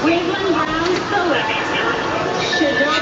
Cleveland Browns select Shedeur.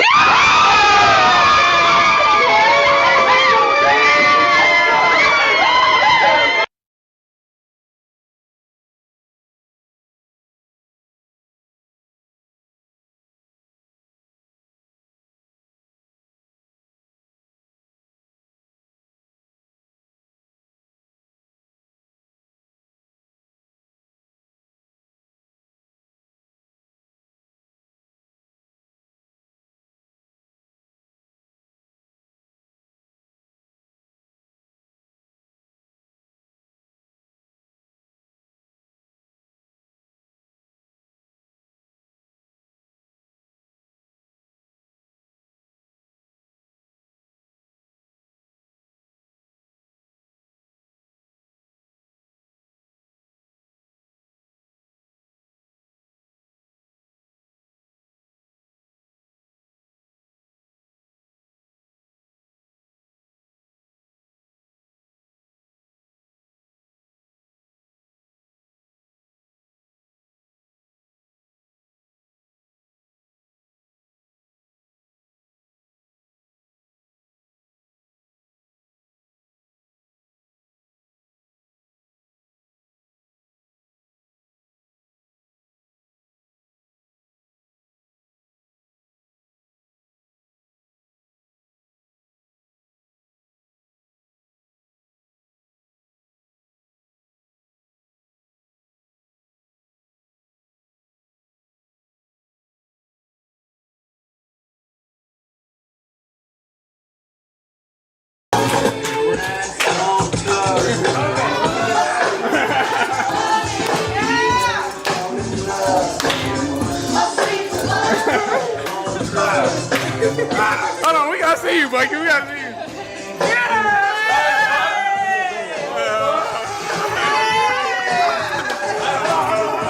Hold on, we gotta see you, Bucky. We gotta see you.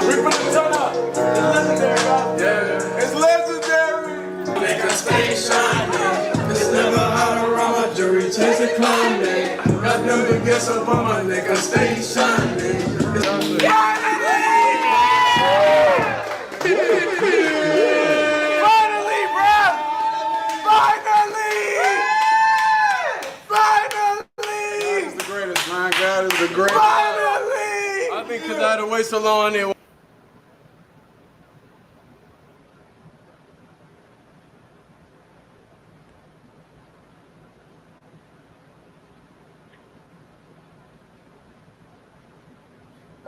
We put the turn up. It's legendary, bro. Yeah, it's legendary. Nigga stay shining. It's never hot around my jury chasing climbing. Got them big gets up on my nigga stay shining. Finally, bro! Finally! God is the greatest, man. God is the greatest. Finally! I think because I had to wait so long there.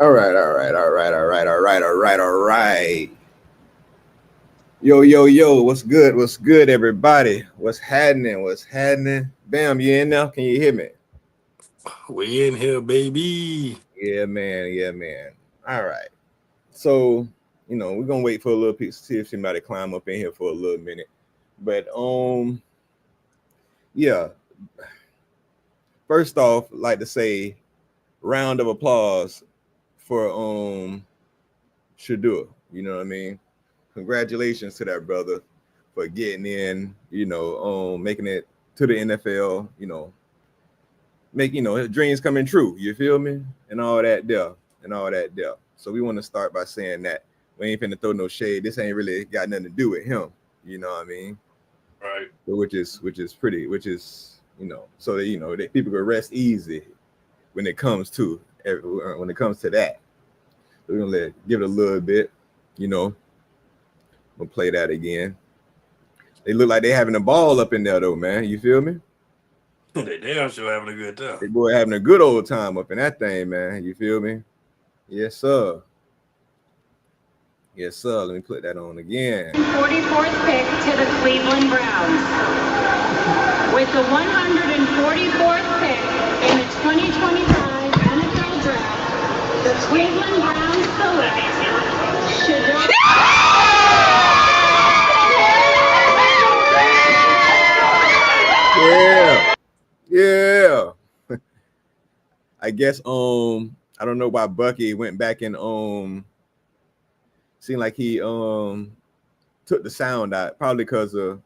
All right. Yo, what's good, everybody? What's happening? Bam, you in there? Can you hear me? We in here, baby. Yeah, man. All right. So, we're gonna wait for a little piece to see if somebody climb up in here for a little minute. But yeah. First off, I'd like to say round of applause for Shedeur. You know what I mean? Congratulations to that brother for getting in, making it to the NFL, his dreams coming true. You feel me? And all that there. So we want to start by saying that we ain't finna throw no shade. This ain't really got nothing to do with him. You know what I mean? Right. Which is so that, that people can rest easy when it comes to that. So we're gonna give it a little bit, We'll play that again. They look like they having a ball up in there though, man. You feel me? They damn sure having a good time. They boy having a good old time up in that thing, man. You feel me? Yes, sir. Let me put that on again. 44th pick to the Cleveland Browns. With the 144th pick in the 2025 NFL Draft, the Cleveland Browns select Shedeur. Yeah. I guess I don't know why Bucky went back and seemed like he took the sound out, probably because of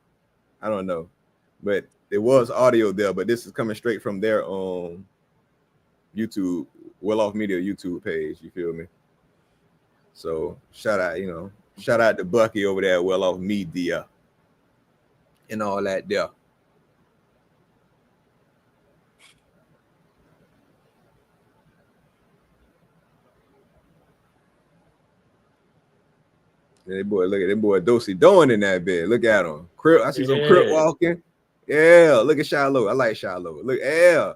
I don't know, but there was audio there, but this is coming straight from their YouTube, Well Off Media YouTube page. You feel me? So shout Shout out to Bucky over there, Well Off Media, and all that there. That boy, look at that boy Dosey doing in that bed. Look at him. Crip, I see some Crip walking. Yeah, look at Shiloh. I like Shiloh. Look, yeah,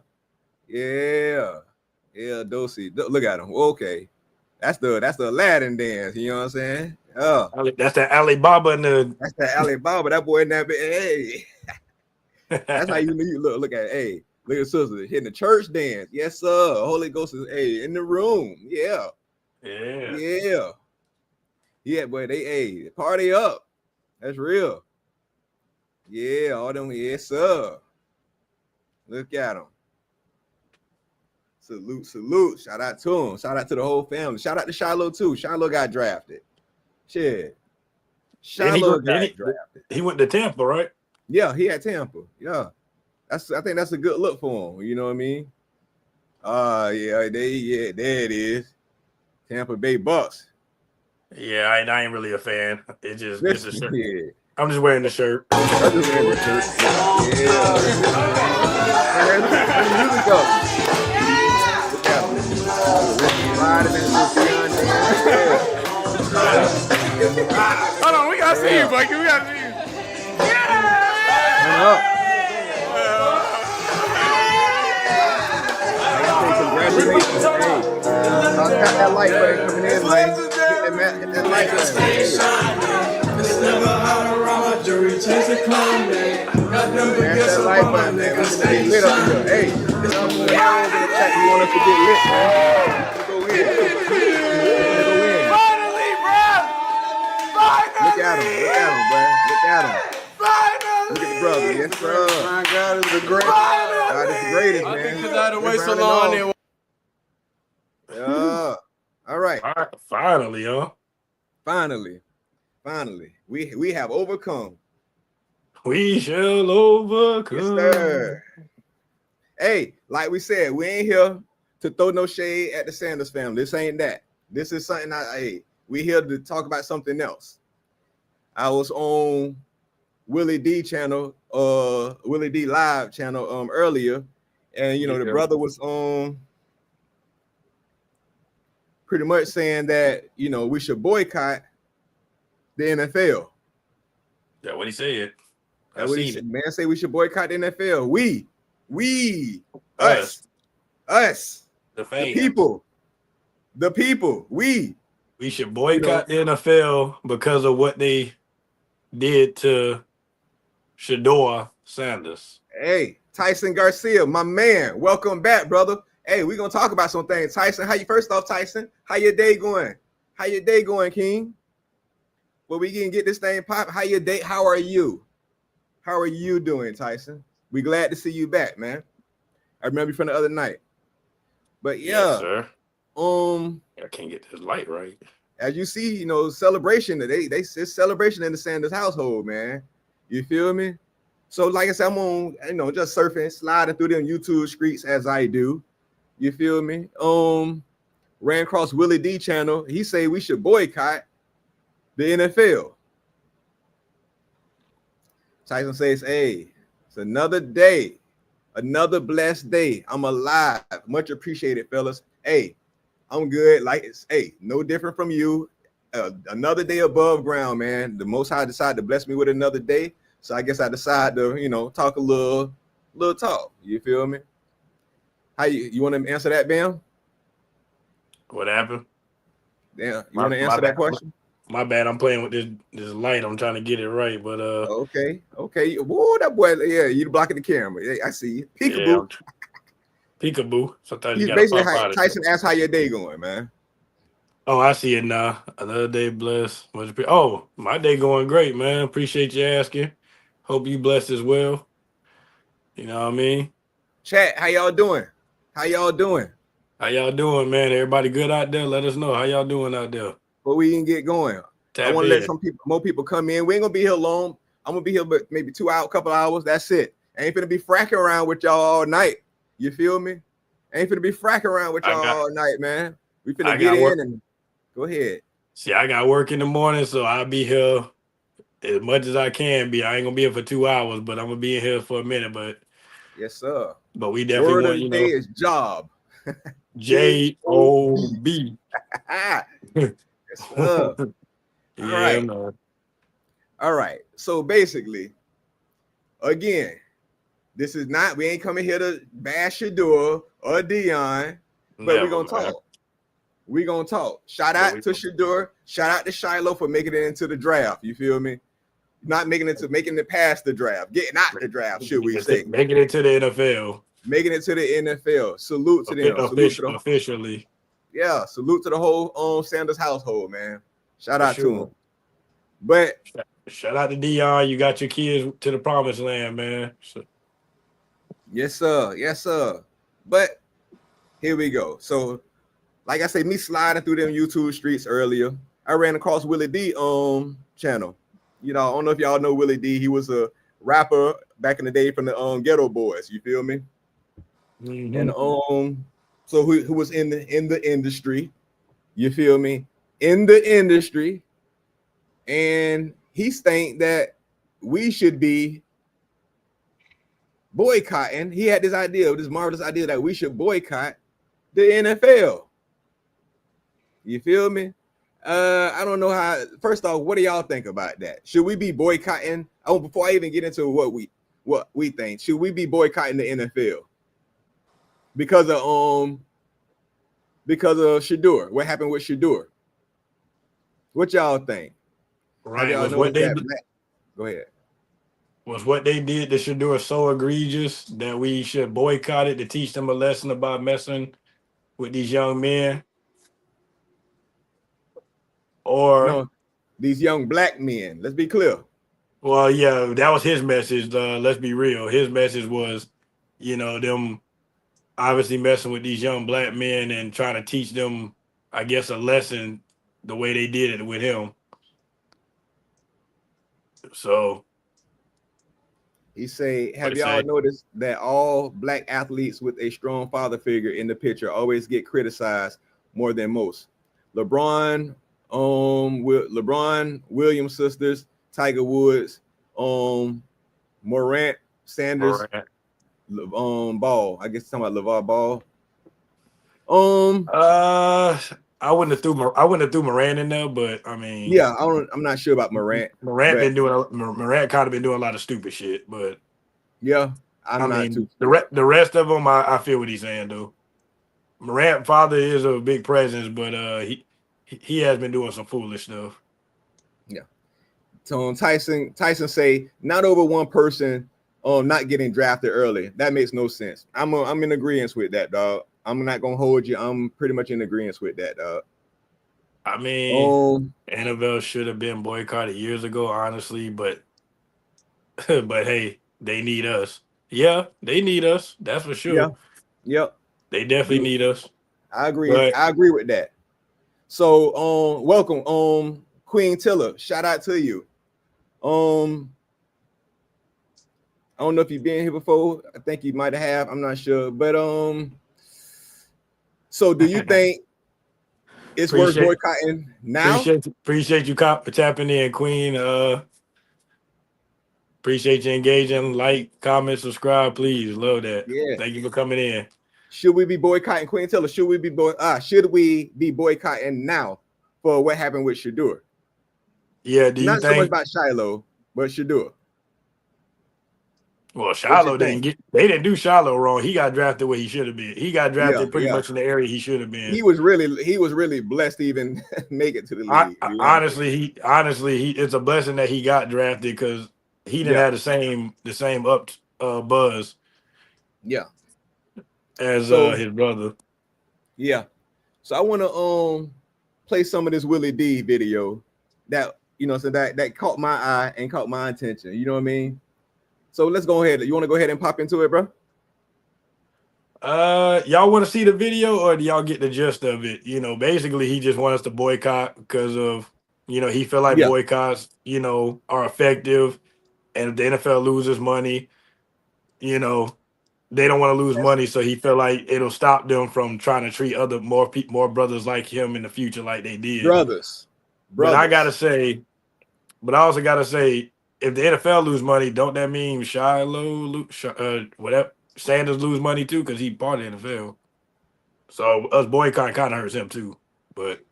Dosey. Look at him. Okay, that's the Aladdin dance. You know what I'm saying? Oh, that's the Alibaba and the. That's the Alibaba. That boy in that bed. Hey, that's how you look at. Hey, look at sister hitting the church dance. Yes, sir. Holy Ghost is in the room. Yeah. Yeah, boy, they party up. That's real. Yeah, all them, yes, sir. Look at them. Salute. Shout out to him. Shout out to the whole family. Shout out to Shiloh too. Shiloh got drafted. Shit. Shiloh got drafted. He went to Tampa, right? Yeah, he had Tampa. Yeah. I think that's a good look for him. You know what I mean? Yeah, there it is. Tampa Bay Bucks. Yeah, I ain't really a fan. It's a shirt. Yeah. I'm just wearing the shirt. I'm just wearing the shirt. Yeah. Music up. Look at him. Hold on, we gotta see you, Bucky. We gotta see you. Yeah. Congratulations. Hey. Got that light right coming in, man. Hit that light right. It's never hot around my jury, chase a clown man. Got them that light button, man. Let's get lit up here. Hey, you want us to get lit, man? Let's go in. Finally, bro! Finally! Look at him, bro. Look at him. Finally! Look at the brother. Yes, sir. My God is the greatest. God is the greatest, man. Because I had to wait so long. Yeah. All right. Finally, huh? Finally. We have overcome. We shall overcome. Yes, sir. Hey, like we said, we ain't here to throw no shade at the Sanders family. This ain't that. This is something we here to talk about something else. I was on Willie D channel, Willie D live channel earlier, and the brother was pretty much saying that we should boycott the NFL. That's what he said. That's what he said. Man, say we should boycott the NFL. Us, the fans, the people. We should boycott the NFL because of what they did to Shedeur Sanders. Hey, Tyson Garcia, my man, welcome back, brother. Hey, we're gonna talk about some things. Tyson, Tyson, how your day going? How your day going, King? Well, we can get this thing pop. How your day? How are you? How are you doing, Tyson? We glad to see you back, man. I remember you from the other night. But yeah, yes, sir. I can't get this light right. As you see, celebration. It's celebration in the Sanders household, man. You feel me? So, like I said, I'm on, just surfing, sliding through them YouTube streets as I do. You feel me? Ran across Willie D channel. He say we should boycott the NFL. Tyson says, hey, it's another day, another blessed day. I'm alive. Much appreciated, fellas. Hey, I'm good. No different from you. Another day above ground, man. The Most High decided to bless me with another day. So I guess I decided to, talk a little talk. You feel me? How you want to answer that, Bam? What happened? Yeah, you want to answer that question? My bad. I'm playing with this light. I'm trying to get it right, but okay. Whoa, that boy, yeah, you blocking the camera. Yeah, I see you. Peekaboo. Yeah, peekaboo. Sometimes you basically Tyson asked how your day going, man. Oh, I see it now. Another day blessed. Oh, my day going great, man. Appreciate you asking. Hope you blessed as well. You know what I mean? Chat, how y'all doing? How y'all doing, man? Everybody good out there? Let us know how y'all doing out there. But we can get going. I want to let more people come in. We ain't gonna be here long. I'm gonna be here, but maybe 2 hours, couple hours. That's it. I ain't finna be fracking around with y'all all night. You feel me? I ain't finna be fracking around with y'all all night, man. We finna get in and go ahead. See, I got work in the morning, so I'll be here as much as I can be. I ain't gonna be here for 2 hours, but I'm gonna be in here for a minit. Yes, sir. But we definitely Word of want, the day is job. JOB. Yes, sir. All Yeah, right. no. All right. So basically, again, this is not, we ain't coming here to bash Shedeur or Dion, but we're Never, gonna man. talk. We're gonna talk. Shout But out we to Shedeur. Shout out to Shiloh for making it into the draft. You feel me? Not making it past the draft, getting out the draft, should we say? making it to the NFL. Making it to the NFL. Salute to them. Salute to the Officially. yeah. Salute to the whole Sanders household, man. Shout For out to sure. them. But Shout out to Dion. You got your kids to the promised land, man. So, yes, sir. Yes, sir. But here we go. So, like I say, me sliding through them YouTube streets earlier, I ran across Willie D channel. You know, I don't know if y'all know Willie D. He was a rapper back in the day from the Ghetto Boys. You feel me? And so who was in the industry? You feel me? In the industry, and he's saying that we should be boycotting. He had this idea, this marvelous idea that we should boycott the NFL. You feel me? I don't know how. First off, what do y'all think about that? Should we be boycotting? Oh, before I even get into what we think, should we be boycotting the NFL because of Shedeur? What happened with Shedeur? What y'all think? right. Y'all Was what they Go ahead. Was what they did to Shedeur so egregious that we should boycott it to teach them a lesson about messing with these young men? Or No, these young black men. Let's be clear. well, yeah, that was his message. Let's be real. His message was, them obviously messing with these young black men and trying to teach them, I guess, a lesson the way they did it with him. So He say, have y'all noticed that all black athletes with a strong father figure in the picture always get criticized more than most? LeBron Williams sisters, Tiger Woods, Morant, Sanders, Ball. I guess talking about LeVar Ball. I wouldn't have threw Morant in there, but I mean, yeah, I'm not sure about Morant. Morant kind of been doing a lot of stupid shit, but yeah, I'm not too sure. The rest of them, I feel what he's saying though. Morant father is a big presence, but he has been doing some foolish stuff. Yeah. So Tyson say not over one person not getting drafted early. That makes no sense. I'm in agreement with that, dog. I'm not gonna hold you. I'm pretty much in agreement with that, dog. I mean, NFL should have been boycotted years ago, honestly, but hey, they need us. Yeah, they need us. That's for sure. Yeah. Yep. They definitely need us. I agree. I agree with that. So welcome, Queen Tiller. Shout out to you. I don't know if you've been here before. I think you might have. I'm not sure. But so do you think it's worth boycotting now? Appreciate you tapping in, Queen. Appreciate you engaging. Like, comment, subscribe, please. Love that. Yeah. Thank you for coming in. Should we be boycotting, Queen Tiller? Should we be boycotting now for what happened with Shedeur? Yeah, not so much about Shiloh, but Shedeur. Well, Shiloh they didn't do Shiloh wrong. He got drafted where he should have been. He got drafted pretty much in the area he should have been. He was really blessed to even make it to the league. Honestly, it's a blessing that he got drafted because he didn't have the same buzz. Yeah. As his brother. Yeah. So I want to play some of this Willie D video that so that caught my eye and caught my attention. You know what I mean? So let's go ahead. You want to go ahead and pop into it, bro? Y'all want to see the video or do y'all get the gist of it? Basically he just wants us to boycott because of, he feel like boycotts, are effective. And if the NFL loses money, they don't want to lose money. So he feel like it'll stop them from trying to treat more brothers like him in the future like they did. Brothers. But I brothers. I also gotta say, if the NFL lose money, don't that mean whatever Sanders lose money too? Because he part of the NFL. So us boycott kind of hurts him too. But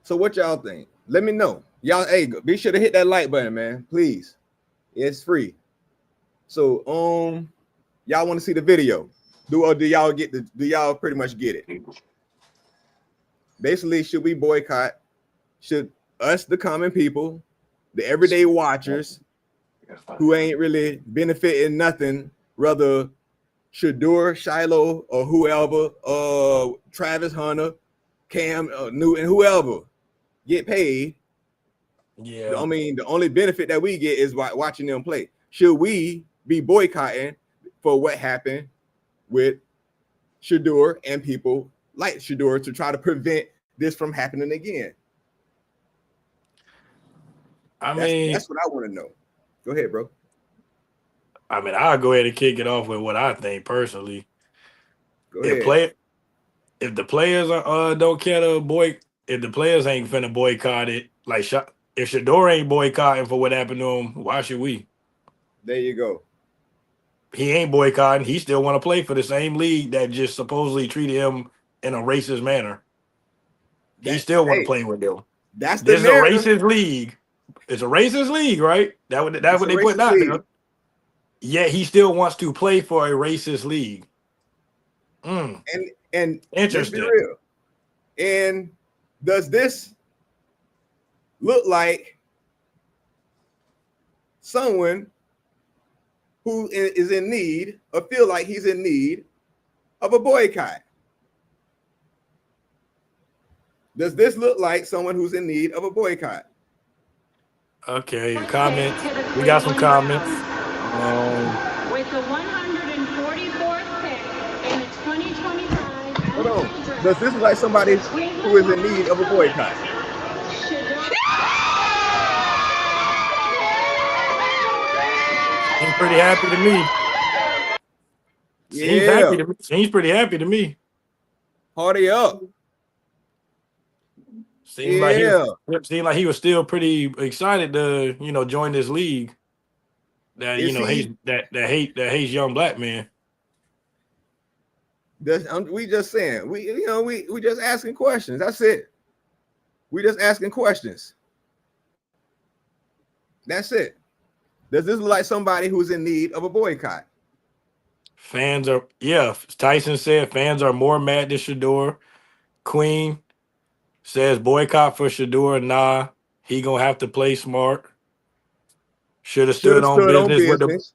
So what y'all think? Let me know. Y'all, hey, be sure to hit that like button, man. Please. It's free. So y'all want to see the video? Do y'all pretty much get it? Basically, should we boycott? Should us, the common people, the everyday watchers who ain't really benefiting nothing, rather Shedeur, Shiloh, or whoever, Travis Hunter, Cam Newton, whoever get paid. yeah, I mean, the only benefit that we get is watching them play. Should we be boycotting for what happened with Shedeur and people like Shedeur to try to prevent this from happening again? That's what I want to know. Go ahead, bro. I mean, I'll go ahead and kick it off with what I think personally. Go ahead. If the players don't care to if the players ain't finna boycott it, like if Shedeur ain't boycotting for what happened to him, why should we? There you go. He ain't boycotting. He still want to play for the same league that just supposedly treated him in a racist manner. He still want to play with them. That's the This is a narrative. racist league. It's a racist league, right? That's what they put out there. Yet he still wants to play for a racist league. And interesting. Let's be real. And does this look like someone who is in need or feel like he's in need of a boycott? Does this look like someone who's in need of a boycott? Okay, comments. We got some comments. With the 144th pick in the 2025. Hold on. Does this look like somebody who is in need of a boycott? Seems pretty happy to me. Seems pretty happy to me. Party up. Seemed like he was still pretty excited to, join this league. That hates young black men. We just saying we just asking questions. That's it. We just asking questions. That's it. Does this look like somebody who's in need of a boycott? Tyson said fans are more mad than Shedeur. Queen says boycott for Shedeur. Nah, he gonna have to play smart. Should have stood on business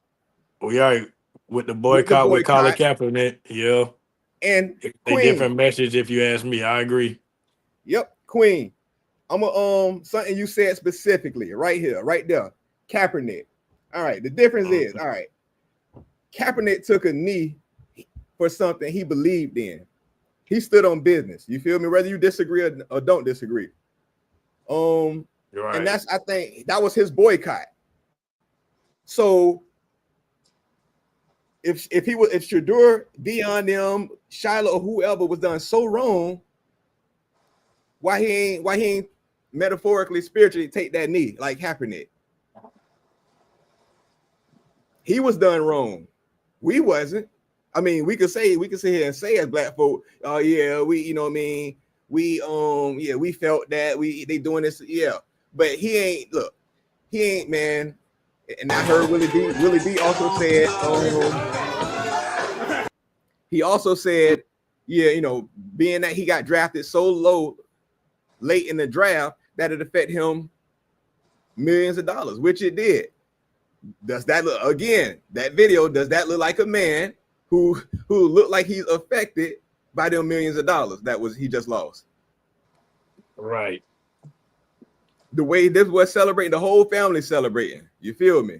with the boycott with Colin Kaepernick. Yeah. And it's a different message if you ask me. I agree. Yep, Queen. I'm something you said specifically right here, right there. Kaepernick. All right. The difference is, all right. Kaepernick took a knee for something he believed in. He stood on business. You feel me? Whether you disagree or don't disagree. You're right. And I think that was his boycott. So if Shedeur, Dion, them, Shiloh, or whoever was done so wrong, why he ain't metaphorically, spiritually take that knee like Kaepernick? He was done wrong. We wasn't. I mean, we could sit here and say as black folk, oh yeah, we we felt that they doing this, yeah. But he ain't, man. And I heard Willie D also said, he also said, being that he got drafted so late in the draft, that it affect him millions of dollars, which it did. Does that look, again, that video, does that look like a man who looked like he's affected by them millions of dollars he just lost? Right. The way this was celebrating, the whole family celebrating. You feel me?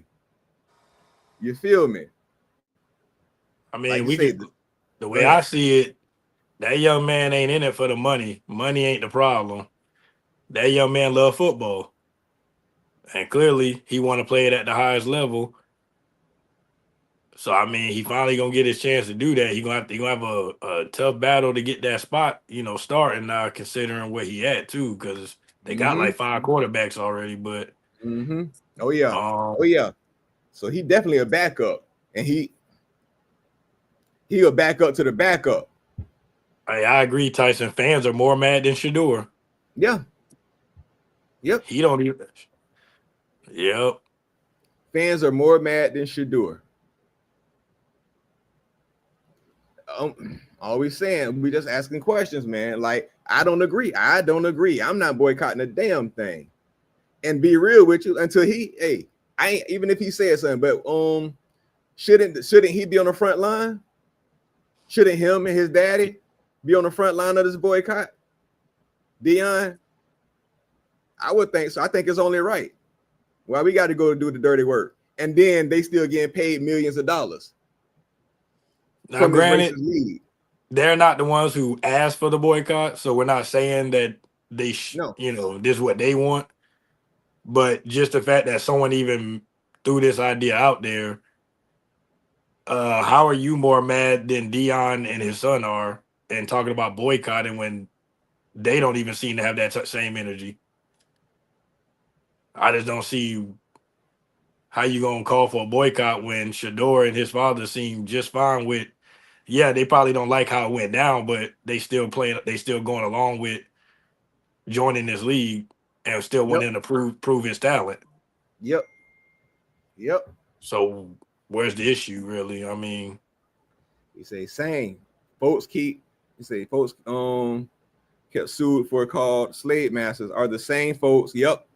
I mean, the way I see it, that young man ain't in it for the money. Money ain't the problem. That young man love football. And clearly he want to play it at the highest level. So I mean, he finally gonna get his chance to do that. He gonna have a tough battle to get that spot, starting now, considering where he at too, because they got Mm-hmm. like 5 quarterbacks already. But Mm-hmm. Oh yeah. um, Oh yeah. So he definitely a backup, and he'll back up to the backup. I agree. Tyson fans are more mad than Shedeur. Yeah. Yep. He don't even. Yep. Fans are more mad than Shedeur. Always saying, we just asking questions, man. Like, I don't agree. I'm not boycotting a damn thing. And be real with you, until I ain't, even if he said something, but shouldn't he be on the front line? Shouldn't him and his daddy be on the front line of this boycott? Dion? I would think so. I think it's only right. Why we got to go do the dirty work, and then they still getting paid millions of dollars. Now, granted, they're not the ones who asked for the boycott, so we're not saying that they, this is what they want. But just the fact that someone even threw this idea out there, how are you more mad than Dion and his son are, and talking about boycotting when they don't even seem to have that same energy? I just don't see how you gonna call for a boycott when Shedeur and his father seem just fine with. Yeah, they probably don't like how it went down, but they still going along with joining this league and still wanting to prove his talent. Yep. So where's the issue, really? I mean, you say same. Folks kept sued for called slave masters are the same folks. Yep.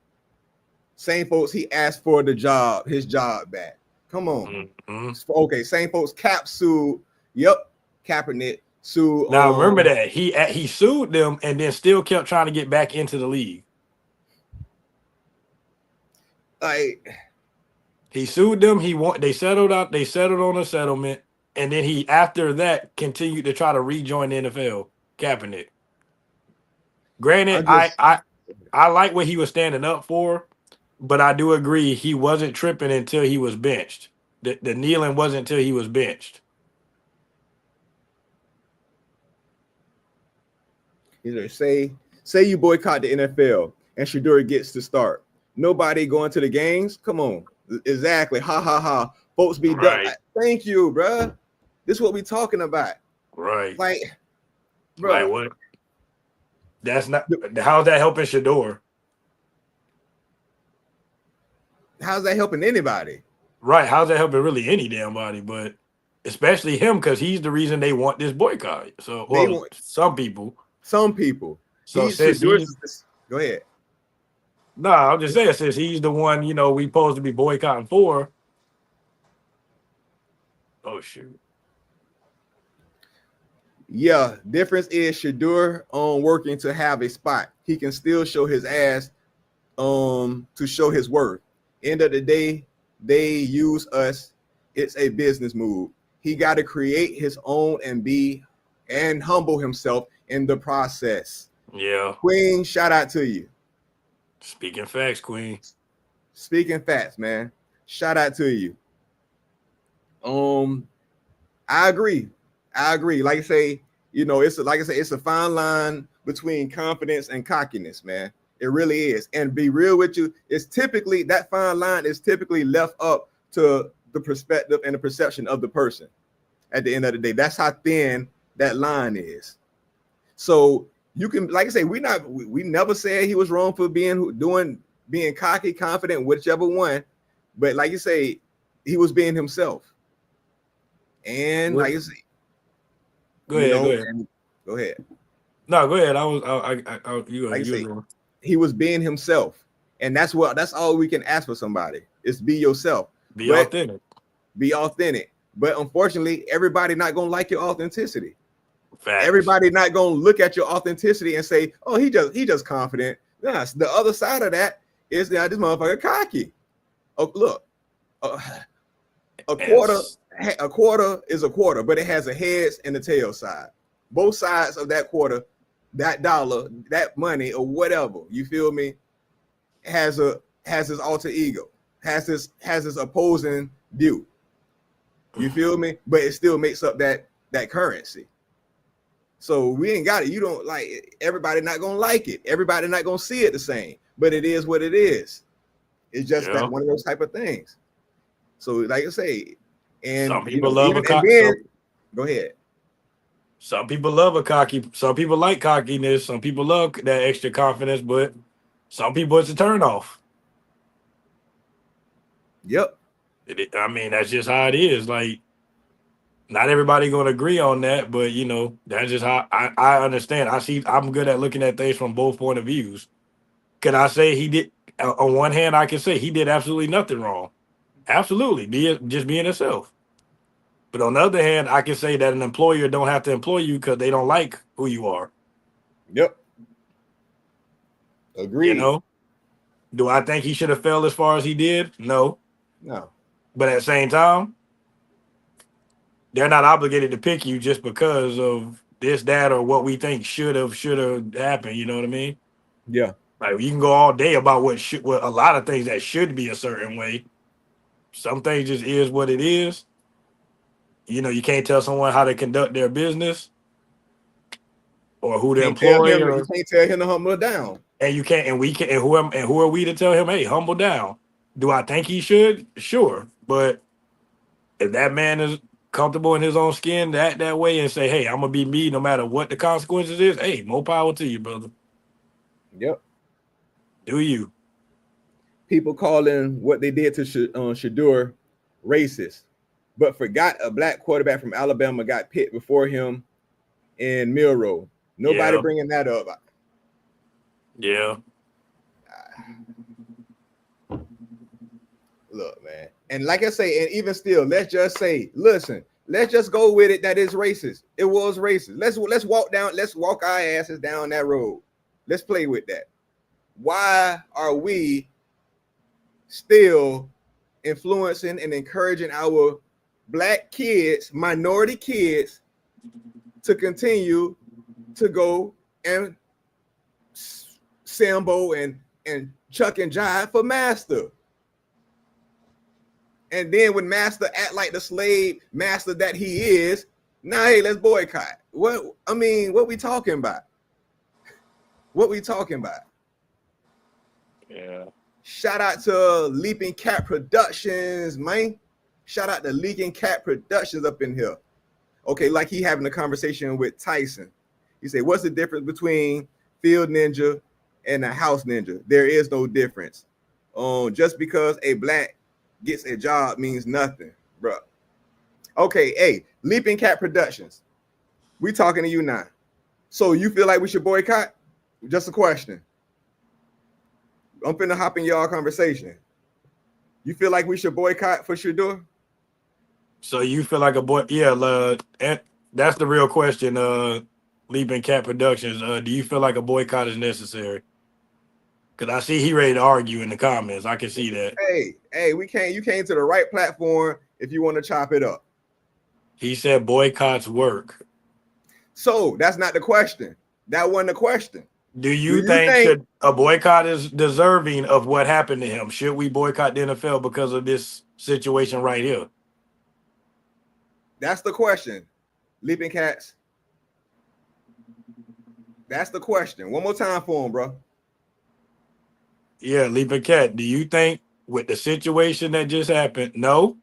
Same folks he asked for his job back. Come on. Mm-hmm. Okay, same folks Cap sued. Yep. Kaepernick sued. Now remember that he sued them and then still kept trying to get back into the league. He sued them. They settled out. They settled on a settlement, and then he after that continued to try to rejoin the NFL. Kaepernick. Granted, I like what he was standing up for, but I do agree he wasn't tripping until he was benched. The kneeling wasn't until he was benched. Either say you boycott the NFL and Shedeur gets to start. Nobody going to the games? Come on. Exactly. Ha ha ha. Folks be done. Thank you, bro. This is what we talking about. Right. Like, bro. Like what? That's not. How's that helping Shedeur? How's that helping anybody? Right. How's that helping really any damn body? But especially him, because he's the reason they want this boycott. So some people. Some people. So go ahead. No, I'm just saying, since he's the one, we supposed to be boycotting for. Oh shoot. Yeah, difference is Shedeur working to have a spot. He can still show his ass to show his worth. End of the day, they use us. It's a business move. He got to create his own and humble himself in the process. Yeah. Queen, shout out to you. Speaking facts, Queen. Speaking facts, man. Shout out to you. I agree. Like I say, it's a fine line between confidence and cockiness, man. It really is. And be real with you, that fine line is typically left up to the perspective and the perception of the person. At the end of the day, that's how thin that line is. So you can, like I say, we never said he was wrong for being cocky, confident, whichever one. But like you say, he was being himself. And like you say, go ahead. No, go ahead. He was being himself, and that's all we can ask for somebody is be yourself. Be authentic. Be authentic. But unfortunately, everybody not gonna like your authenticity. Facts. Everybody not gonna look at your authenticity and say, "Oh, he just confident." Nah, the other side of that is that this motherfucker cocky. Oh, look, a quarter is a quarter, but it has a heads and a tail side. Both sides of that quarter, that dollar, that money, or whatever, you feel me, has his alter ego, has his opposing view. You feel me? But it still makes up that currency. So we ain't got it. You don't like it. Everybody not gonna like it. Everybody not gonna see it the same. But it is what it is. It's just that one of those type of things. So like I say, and some people love a cocky. Go ahead. Some people love a cocky. Some people like cockiness. Some people love that extra confidence, but some people it's a turnoff. Yep. I mean, that's just how it is. Like, not everybody gonna agree on that, but you know, that's just how I understand. I'm good at looking at things from both point of views. Can I say he did? On one hand, I can say he did absolutely nothing wrong. Absolutely, just being himself. But on the other hand, I can say that an employer don't have to employ you because they don't like who you are. Yep. Agreed. You know, do I think he should have failed as far as he did? No. No. But at the same time, they're not obligated to pick you just because of this, that, or what we think should have happened. You know what I mean? Yeah. Like, you can go all day about what a lot of things that should be a certain way. Some things just is what it is. You know, you can't tell someone how to conduct their business or who to employ. You can't tell him to humble down. And you can't, and we can, and who are we to tell him, hey, humble down? Do I think he should? Sure. But if that man is comfortable in his own skin that way and say, hey, I'm gonna be me no matter what the consequences is, hey, more power to you, brother. Yep. Do you? People calling what they did to Shedeur racist, but forgot a black quarterback from Alabama got picked before him in Milrow. Nobody bringing that up. Yeah. Look, man. And like I say, and even still, let's just say, listen, let's just go with it that it's racist. It was racist. Let's walk our asses down that road. Let's play with that. Why are we still influencing and encouraging our black kids, minority kids, to continue to go and sambo and chuck and jive for master? And then when master act like the slave master that he is, now hey, let's boycott. What we talking about? What we talking about? Yeah. Shout out to Leaping Cat Productions, man. Shout out to Leaping Cat Productions up in here. Okay, like he having a conversation with Tyson. He said, what's the difference between Field Ninja and a House Ninja? There is no difference. Just because a black gets a job means nothing, bro. Okay, hey, Leaping Cat Productions. We talking to you now. So you feel like we should boycott? Just a question. I'm finna hop in y'all conversation. You feel like we should boycott for Shedeur? So you feel like a boy? Yeah, that's the real question. Leaping Cat Productions. Do you feel like a boycott is necessary? Because I see he ready to argue in the comments. I can see that. Hey, you came to the right platform if you want to chop it up. He said boycotts work. So that's not the question. That wasn't the question. Do you think a boycott is deserving of what happened to him? Should we boycott the NFL because of this situation right here? That's the question. Leaping Cats. That's the question. One more time for him, bro. Yeah, Leaping Cat. Do you think with the situation that just happened? No.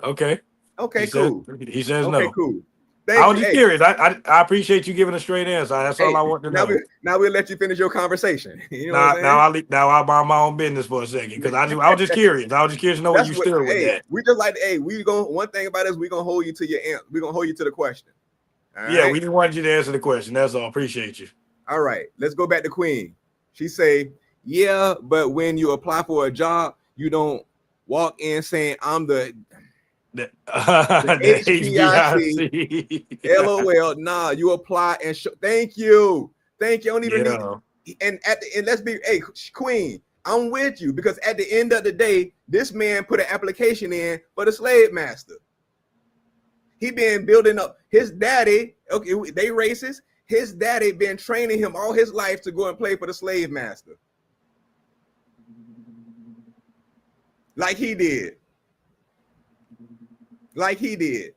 Okay. Okay, cool. He says no. Okay, cool. I was just curious. I appreciate you giving a straight answer. That's all I want to know. Now we'll let you finish your conversation. You know now I'll mind my own business for a second because I was just curious. I was just curious to know what you stood with that. We just like one thing about us, we're gonna hold you to your answer. We're gonna hold you to the question. Yeah, we just wanted you to answer the question. That's all. Appreciate you. All right, let's go back to Queen. She say, yeah, but when you apply for a job, you don't walk in saying I'm the HBIC, LOL. Nah, you apply and show. Thank you. I don't even need. And let's be, hey, Queen, I'm with you because at the end of the day, this man put an application in for the slave master. He been building up his daddy. Okay, they racist. His daddy been training him all his life to go and play for the slave master, like he did. like he did.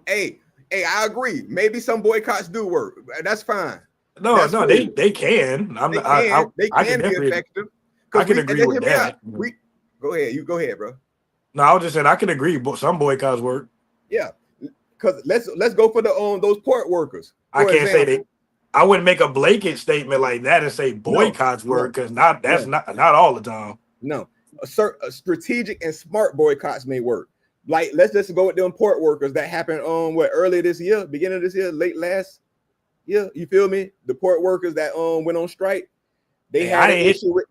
Hey, I agree. Maybe some boycotts do work. That's fine. No, That's no, cool. they can. They I can can be definitely, effective. I can And agree then with hear me out. that. We go ahead. You go ahead, bro. No, I was just saying I can agree, but some boycotts work. Yeah, because let's go for the those port workers. I For can't say example, they. I wouldn't make a blanket statement like that and say boycotts work because that's not all the time. No, a strategic and smart boycotts may work. Like let's just go with the port workers that happened earlier this year, beginning of this year, late last year. You feel me? The port workers that went on strike, they had an issue with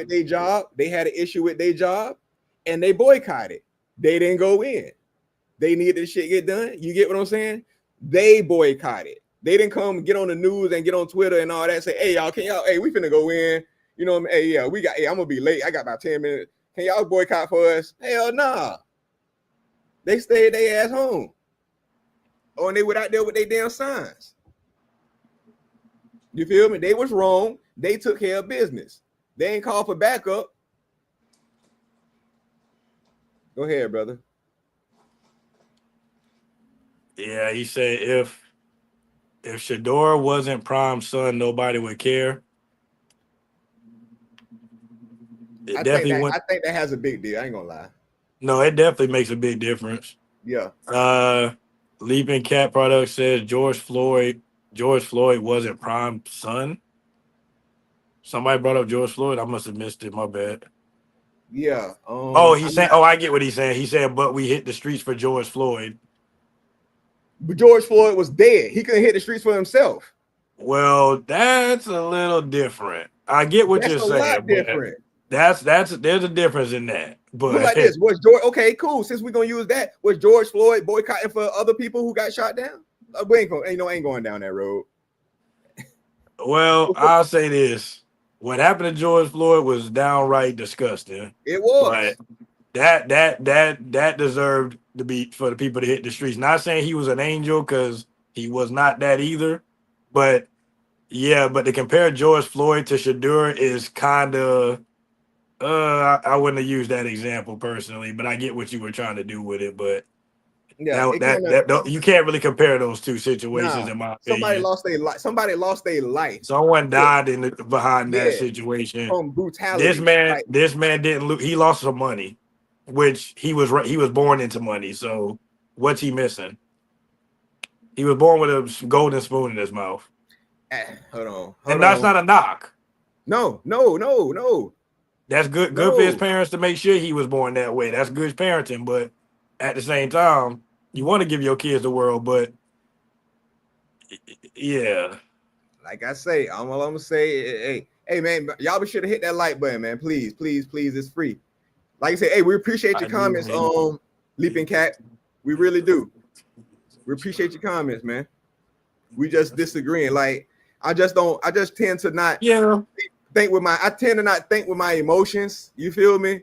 their job. They had an issue with their job, and they boycotted. They didn't go in. They needed this shit get done. You get what I'm saying? They boycotted. They didn't come get on the news and get on Twitter and all that. Say, hey, y'all, hey, we finna go in. You know what I mean? Hey, yeah, I'm gonna be late. I got about 10 minutes. Can y'all boycott for us? Hell nah. They stayed their ass home. Oh, and they went out there with their damn signs. You feel me? They was wrong. They took care of business. They ain't called for backup. Go ahead, brother. Yeah, he said if Shedeur wasn't Prime's son, nobody would care. I think that has a big deal. I ain't gonna lie. No, it definitely makes a big difference. Yeah. Leaping Cat Product says George Floyd wasn't Prime's son. Somebody brought up George Floyd. I must have missed it. My bad. Yeah. He's saying. I get what he's saying. He said, but we hit the streets for George Floyd. But George Floyd was dead. He couldn't hit the streets for himself. Well, that's a little different. I get what you're saying. Lot different. There's a difference in that. But put like this: was George okay? Cool. Since we're gonna use that, was George Floyd boycotting for other people who got shot down? We ain't going down that road. Well, I'll say this: what happened to George Floyd was downright disgusting. It was. But that deserved to be for the people to hit the streets. Not saying he was an angel because he was not that either, but yeah. But to compare George Floyd to Shedeur is kind of. I wouldn't have used that example personally, but I get what you were trying to do with it. But yeah, you can't really compare those two situations. In my opinion, somebody lost their life. Someone died behind that situation from brutality. This man didn't lose. He lost some money, which he was born into money. So what's he missing? He was born with a golden spoon in his mouth. Hold on. That's not a knock. No. That's good for his parents to make sure he was born that way. That's good parenting. But at the same time, you want to give your kids the world, but yeah. Like I say, I'm gonna say, hey man, y'all be sure to hit that like button, man. Please, it's free. Like I say, hey, we appreciate your comments, Leaping Cat. We really do. We appreciate your comments, man. We just disagreeing. Like I tend to not not think with my emotions. You feel me?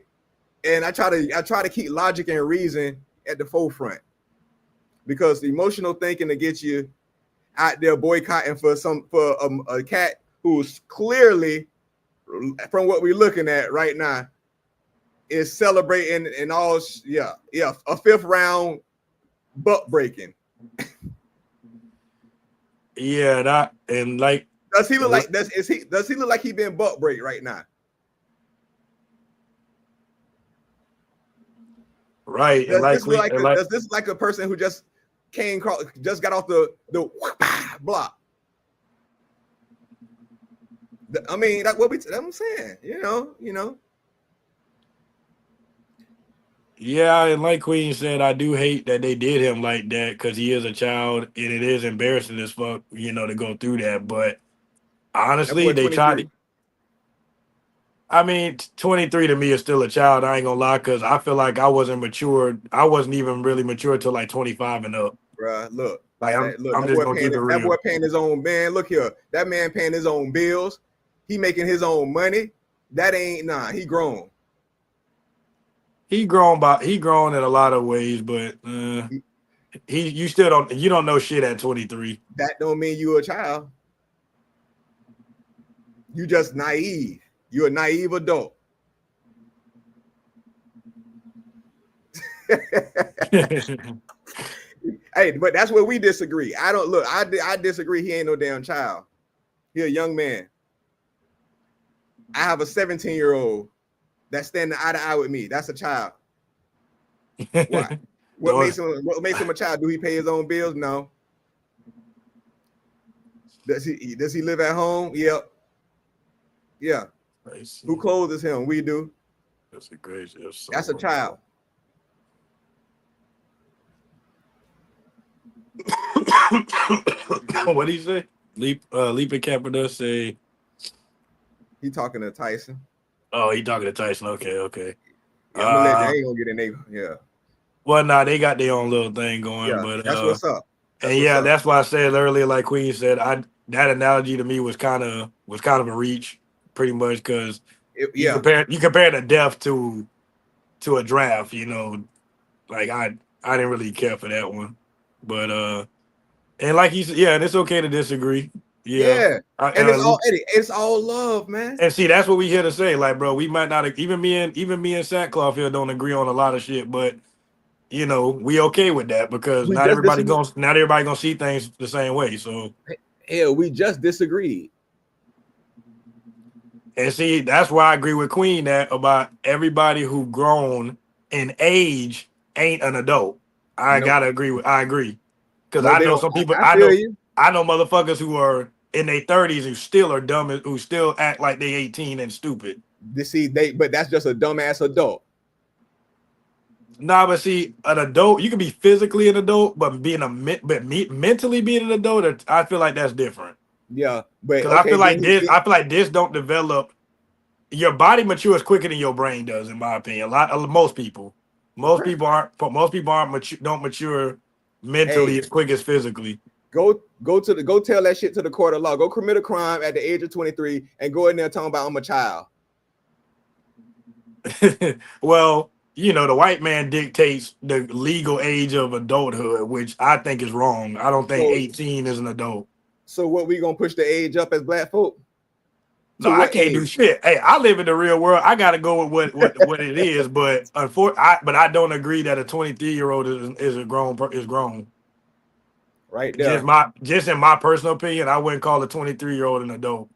And I try to keep logic and reason at the forefront, because the emotional thinking to get you out there boycotting for a cat who's clearly, from what we're looking at right now, is celebrating and all. A fifth round butt breaking. Yeah, does he look like does he look like he been butt break right now? Right. Does this look like a person who just got off the block? I mean, that's what I'm saying. You know. Yeah, and like Queen said, I do hate that they did him like that because he is a child, and it is embarrassing as fuck, to go through that. But honestly, they tried to. I mean, 23 to me is still a child. I ain't gonna lie, because I feel like I wasn't mature. I wasn't even really mature till like 25 and up. Bruh, look. I'm just gonna keep it real. That boy paying his own, man. Look here. That man paying his own bills. He making his own money. That ain't he grown. He grown in a lot of ways, but you don't know shit at 23. That don't mean you a child. You just naive. You're a naive adult. Hey, but that's where we disagree. I don't look. I disagree. He ain't no damn child. He a young man. I have a 17-year-old that's standing eye to eye with me. That's a child. Why? What makes him a child? Do he pay his own bills? No. Does he live at home? Yep. Yeah. Who clothes him? We do. That's a crazy. That's a child. What did he say? Leaping Capita say he talking to Tyson. Oh, he talking to Tyson. Okay. Yeah, I'm gonna let they ain't gonna get in there. Yeah. Well, nah, they got their own little thing going, Yeah, but that's what's up. That's why I said earlier, like Queen said, that analogy to me was kind of a reach, pretty much, because you compare the death to a draft, you know, like I didn't really care for that one, but and like he said, yeah, and it's okay to disagree. Yeah. And it's all love, man. And see, that's what we here to say. Like, bro, we might not even me and Sackcloth here don't agree on a lot of shit, but you know, we okay with that because not everybody gonna see things the same way. So hell, we just disagreed. And see, that's why I agree with Queen that about everybody who grown in age ain't an adult. I agree. Because I know some people. I know motherfuckers who are in their 30s who still are dumb, who still act like they 18 and stupid. But that's just a dumbass adult. Nah, but see, an adult, you can be physically an adult, but mentally being an adult, I feel like that's different. Yeah, but I feel like this don't develop. Your body matures quicker than your brain does, in my opinion. Most people aren't don't mature mentally as quick as physically. Go tell that shit to the court of law. Go commit a crime at the age of 23 and go in there talking about I'm a child. Well, you know, the white man dictates the legal age of adulthood, which I think is wrong. I don't think 18 is an adult. So what, we gonna push the age up as black folk? No, I can't do shit. Hey, I live in the real world. I gotta go with what it is, but I don't agree that a 23-year-old is grown. Right there. Just in my personal opinion, I wouldn't call a 23-year-old an adult.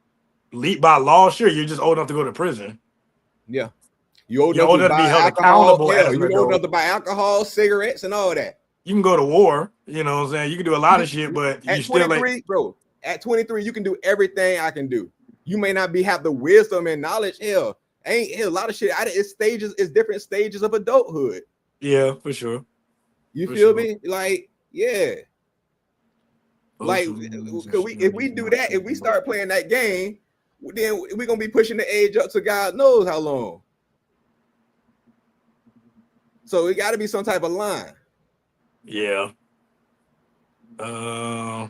By law, sure, you're just old enough to go to prison. Yeah. You're old enough to be held accountable. You're old enough to buy alcohol, cigarettes, and all that. You can go to war, you know what I'm saying? You can do a lot of shit, but at 23, bro, at 23, you can do everything I can do. You may not have the wisdom and knowledge. Hell, a lot of shit. It's different stages of adulthood. Yeah, for sure. You feel me? Like, yeah. Like, if we do that, if we start playing that game, then we're gonna be pushing the age up to God knows how long. So it got to be some type of line. Yeah. Oh,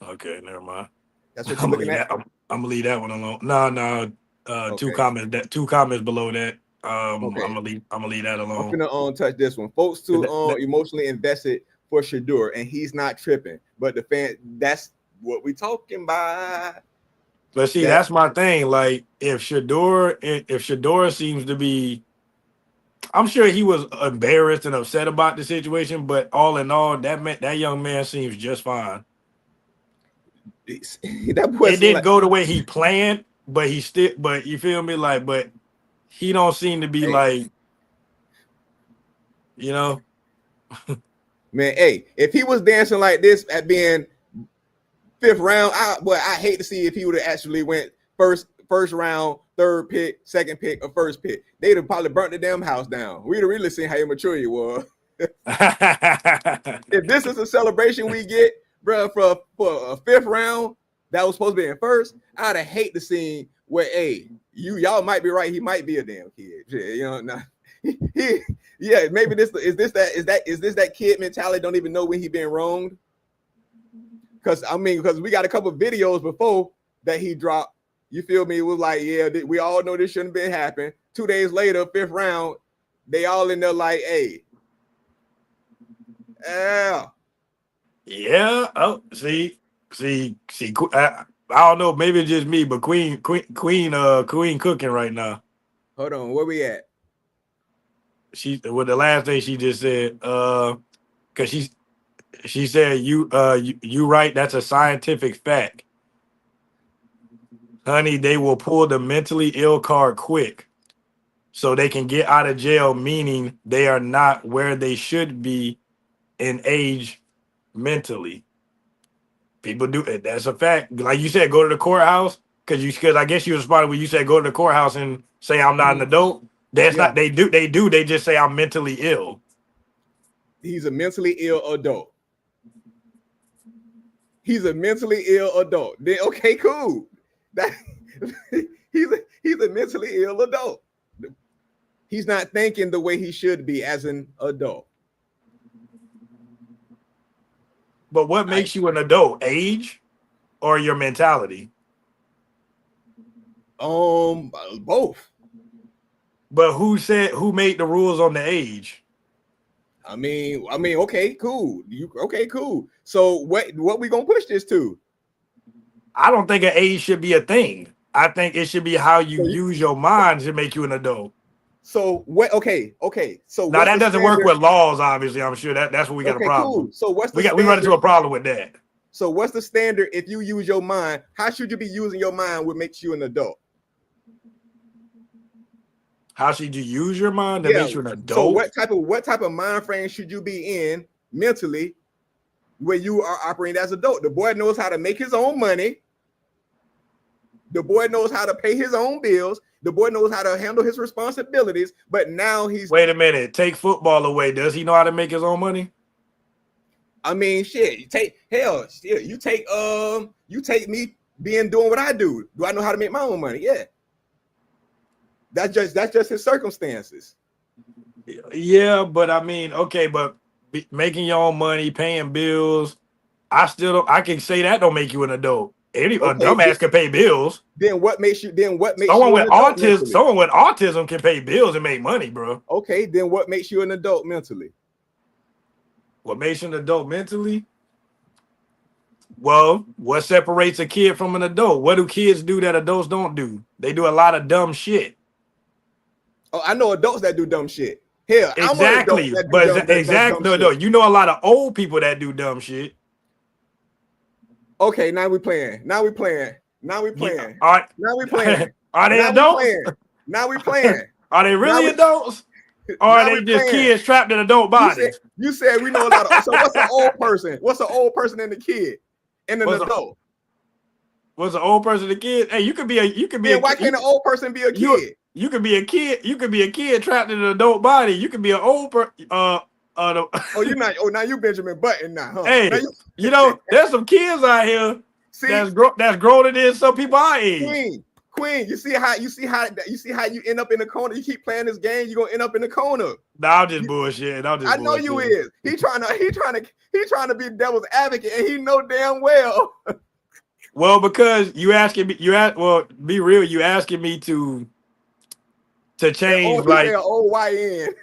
okay, never mind. That's what you're looking at. I'm gonna leave that one alone. No. Okay. Two comments below that. Okay. I'm gonna leave that alone. I'm gonna touch this one. Folks too emotionally invested for Shedeur, and he's not tripping. But the fan, that's what we talking about. But see, that's my thing. Like, if Shedeur seems to be, I'm sure he was embarrassed and upset about the situation, but all in all, that young man seems just fine. It didn't go the way he planned, but you feel me? Like, but he don't seem to be like, you know. Man, hey, if he was dancing like this at being 5th round, I hate to see if he would have actually went first round, 3rd pick, 2nd pick, or 1st pick. They'd have probably burnt the damn house down. We'd have really seen how immature you was. If this is a celebration we get, bro, for a 5th round that was supposed to be in 1st, I'd have hate the scene where, hey, y'all might be right. He might be a damn kid. You know, nah. Yeah, maybe this is this that kid mentality. Don't even know when he been wronged. Because we got a couple of videos before that he dropped. You feel me? It was like, yeah, we all know this shouldn't have been happening. 2 days later, 5th round, they all in there like, hey, yeah. Oh, see. I don't know. Maybe it's just me, but Queen cooking right now. Hold on, where we at? the last thing she just said, because she said you right, that's a scientific fact. Honey, they will pull the mentally ill card quick so they can get out of jail, meaning they are not where they should be in age mentally. People do it. That's a fact. Like you said, go to the courthouse because I guess you responded when you said go to the courthouse and say I'm not an adult. That's not they do. They just say I'm mentally ill. He's a mentally ill adult. He's a mentally ill adult. Then okay, cool. That he's a mentally ill adult. He's not thinking the way he should be as an adult. But what makes you an adult? Age or your mentality? Both. But who made the rules on the age? I mean, okay, cool. Okay, cool. So what we gonna push this to? I don't think an age should be a thing. I think it should be how you use your mind to make you an adult. So what? Okay. So now that doesn't work with laws. Obviously, I'm sure that's what we got a problem. Cool. So what's we run into a problem with that. So what's the standard if you use your mind? How should you be using your mind? What makes you an adult? How should you use your mind that makes you an adult? So what type of mind frame should you be in mentally where you are operating as an adult? The boy knows how to make his own money. The boy knows how to pay his own bills. The boy knows how to handle his responsibilities. But now he's wait a minute. Take football away. Does he know how to make his own money? I mean, shit. You take me doing what I do. Do I know how to make my own money? Yeah. That's just his circumstances. Yeah, but I mean, okay, but making your own money, paying bills, I can say that don't make you an adult. A dumbass can pay bills. Then what makes you? Someone with autism can pay bills and make money, bro. Okay, then what makes you an adult mentally? What makes you an adult mentally? Well, what separates a kid from an adult? What do kids do that adults don't do? They do a lot of dumb shit. Oh, I know adults that do dumb shit. Hell, exactly. No. You know a lot of old people that do dumb shit. Okay, now we playing. Yeah. All right. Now we playing. Are they adults? Now we playing. Are they really adults? Or are they just kids trapped in adult bodies? You said we know a lot of. So what's an old person? What's an old person and a kid and an adult? What's an old person and a kid? Hey, you could be. Why can't an old person be a kid? You could be a kid. You could be a kid trapped in an adult body. You could be an old person. You're not. Oh, now you Benjamin Button now, huh? Hey, there's some kids out here that's grown than some people our age. Queen, you see how you end up in the corner. You keep playing this game, you're gonna end up in the corner. Nah, I'm just bullshit. I know you is. He trying to be devil's advocate, and he know damn well. Well, because be real. You asking me to change like OYN.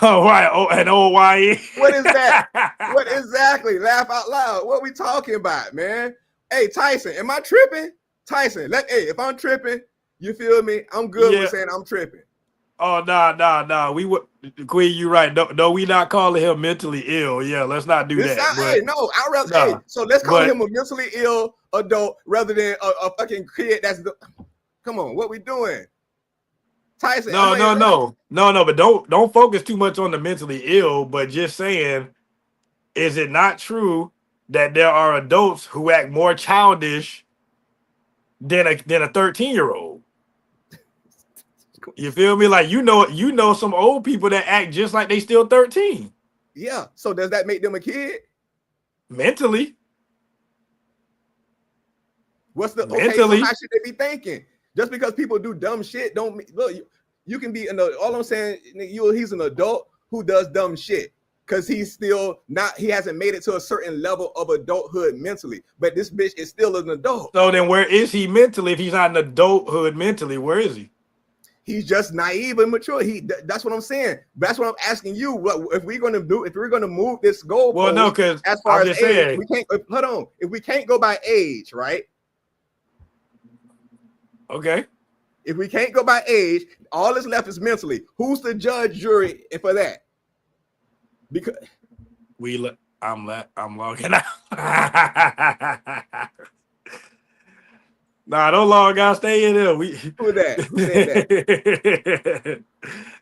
Oh, right. Oh, an OYN. What is that? What exactly? Laugh out loud. What we talking about, man? Hey, Tyson, am I tripping? Tyson, if I'm tripping, you feel me? I'm good with saying I'm tripping. Oh, nah. Queen, you right. No, we not calling him mentally ill. Yeah, let's not do that. So let's call him a mentally ill adult rather than a fucking kid. Come on, what we doing? Tyson, no, but don't focus too much on the mentally ill, but just saying, is it not true that there are adults who act more childish than a 13-year-old? You feel me? Like you know some old people that act just like they still 13. Yeah. So does that make them a kid? Mentally. So how should they be thinking? Just because people do dumb shit don't look. You can be all I'm saying. He's an adult who does dumb shit because he's still not. He hasn't made it to a certain level of adulthood mentally. But this bitch is still an adult. So then, where is he mentally? If he's not an adulthood mentally, where is he? He's just naive and mature. That's what I'm saying. That's what I'm asking you. What if we're gonna do? If we're gonna move this goal? Well, no, because as far as age, we can't. Hold on. If we can't go by age, right? Okay. If we can't go by age, all that's left is mentally. Who's the judge, jury, and for that? Because I'm logging out. Nah, don't log out. Stay in there. who is that? Who said that?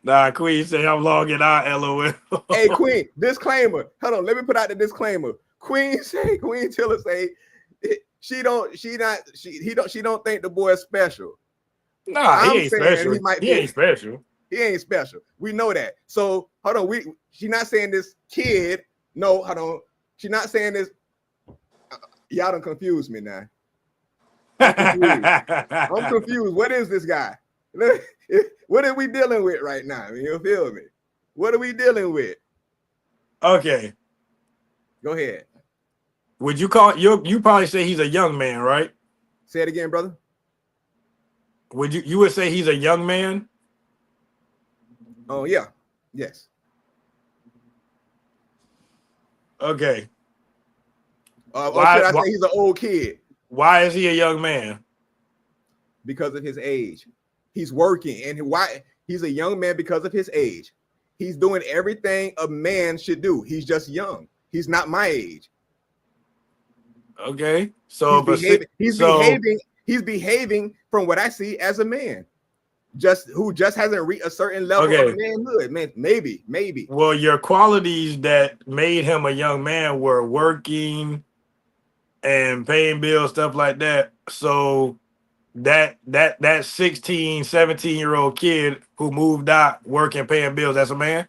Nah, Queen say I'm logging out. LOL. Hey, Queen, disclaimer. Hold on, let me put out the disclaimer. Queen Tiller say she don't think the boy is special. Nah, he ain't special. He ain't special. He ain't special. We know that. So hold on. She not saying this kid. No, hold on. She not saying this. Y'all done confused me now. I'm confused. What is this guy? What are we dealing with right now? You feel me? What are we dealing with? Okay. Go ahead. Would you call you probably say he's a young man, right? Say it again, brother. Would you would say he's a young man? Oh yeah. Yes. Okay. Or should I say he's an old kid? Why is he a young man? Because of his age. He's working, and why he's a young man because of his age. He's doing everything a man should do. He's just young. He's not my age. Okay. So he's behaving from what I see as a man. Who just hasn't reached a certain level of manhood. Man, maybe. Well, your qualities that made him a young man were working and paying bills, stuff like that. So that 16, 17-year-old kid who moved out working, paying bills, that's a man.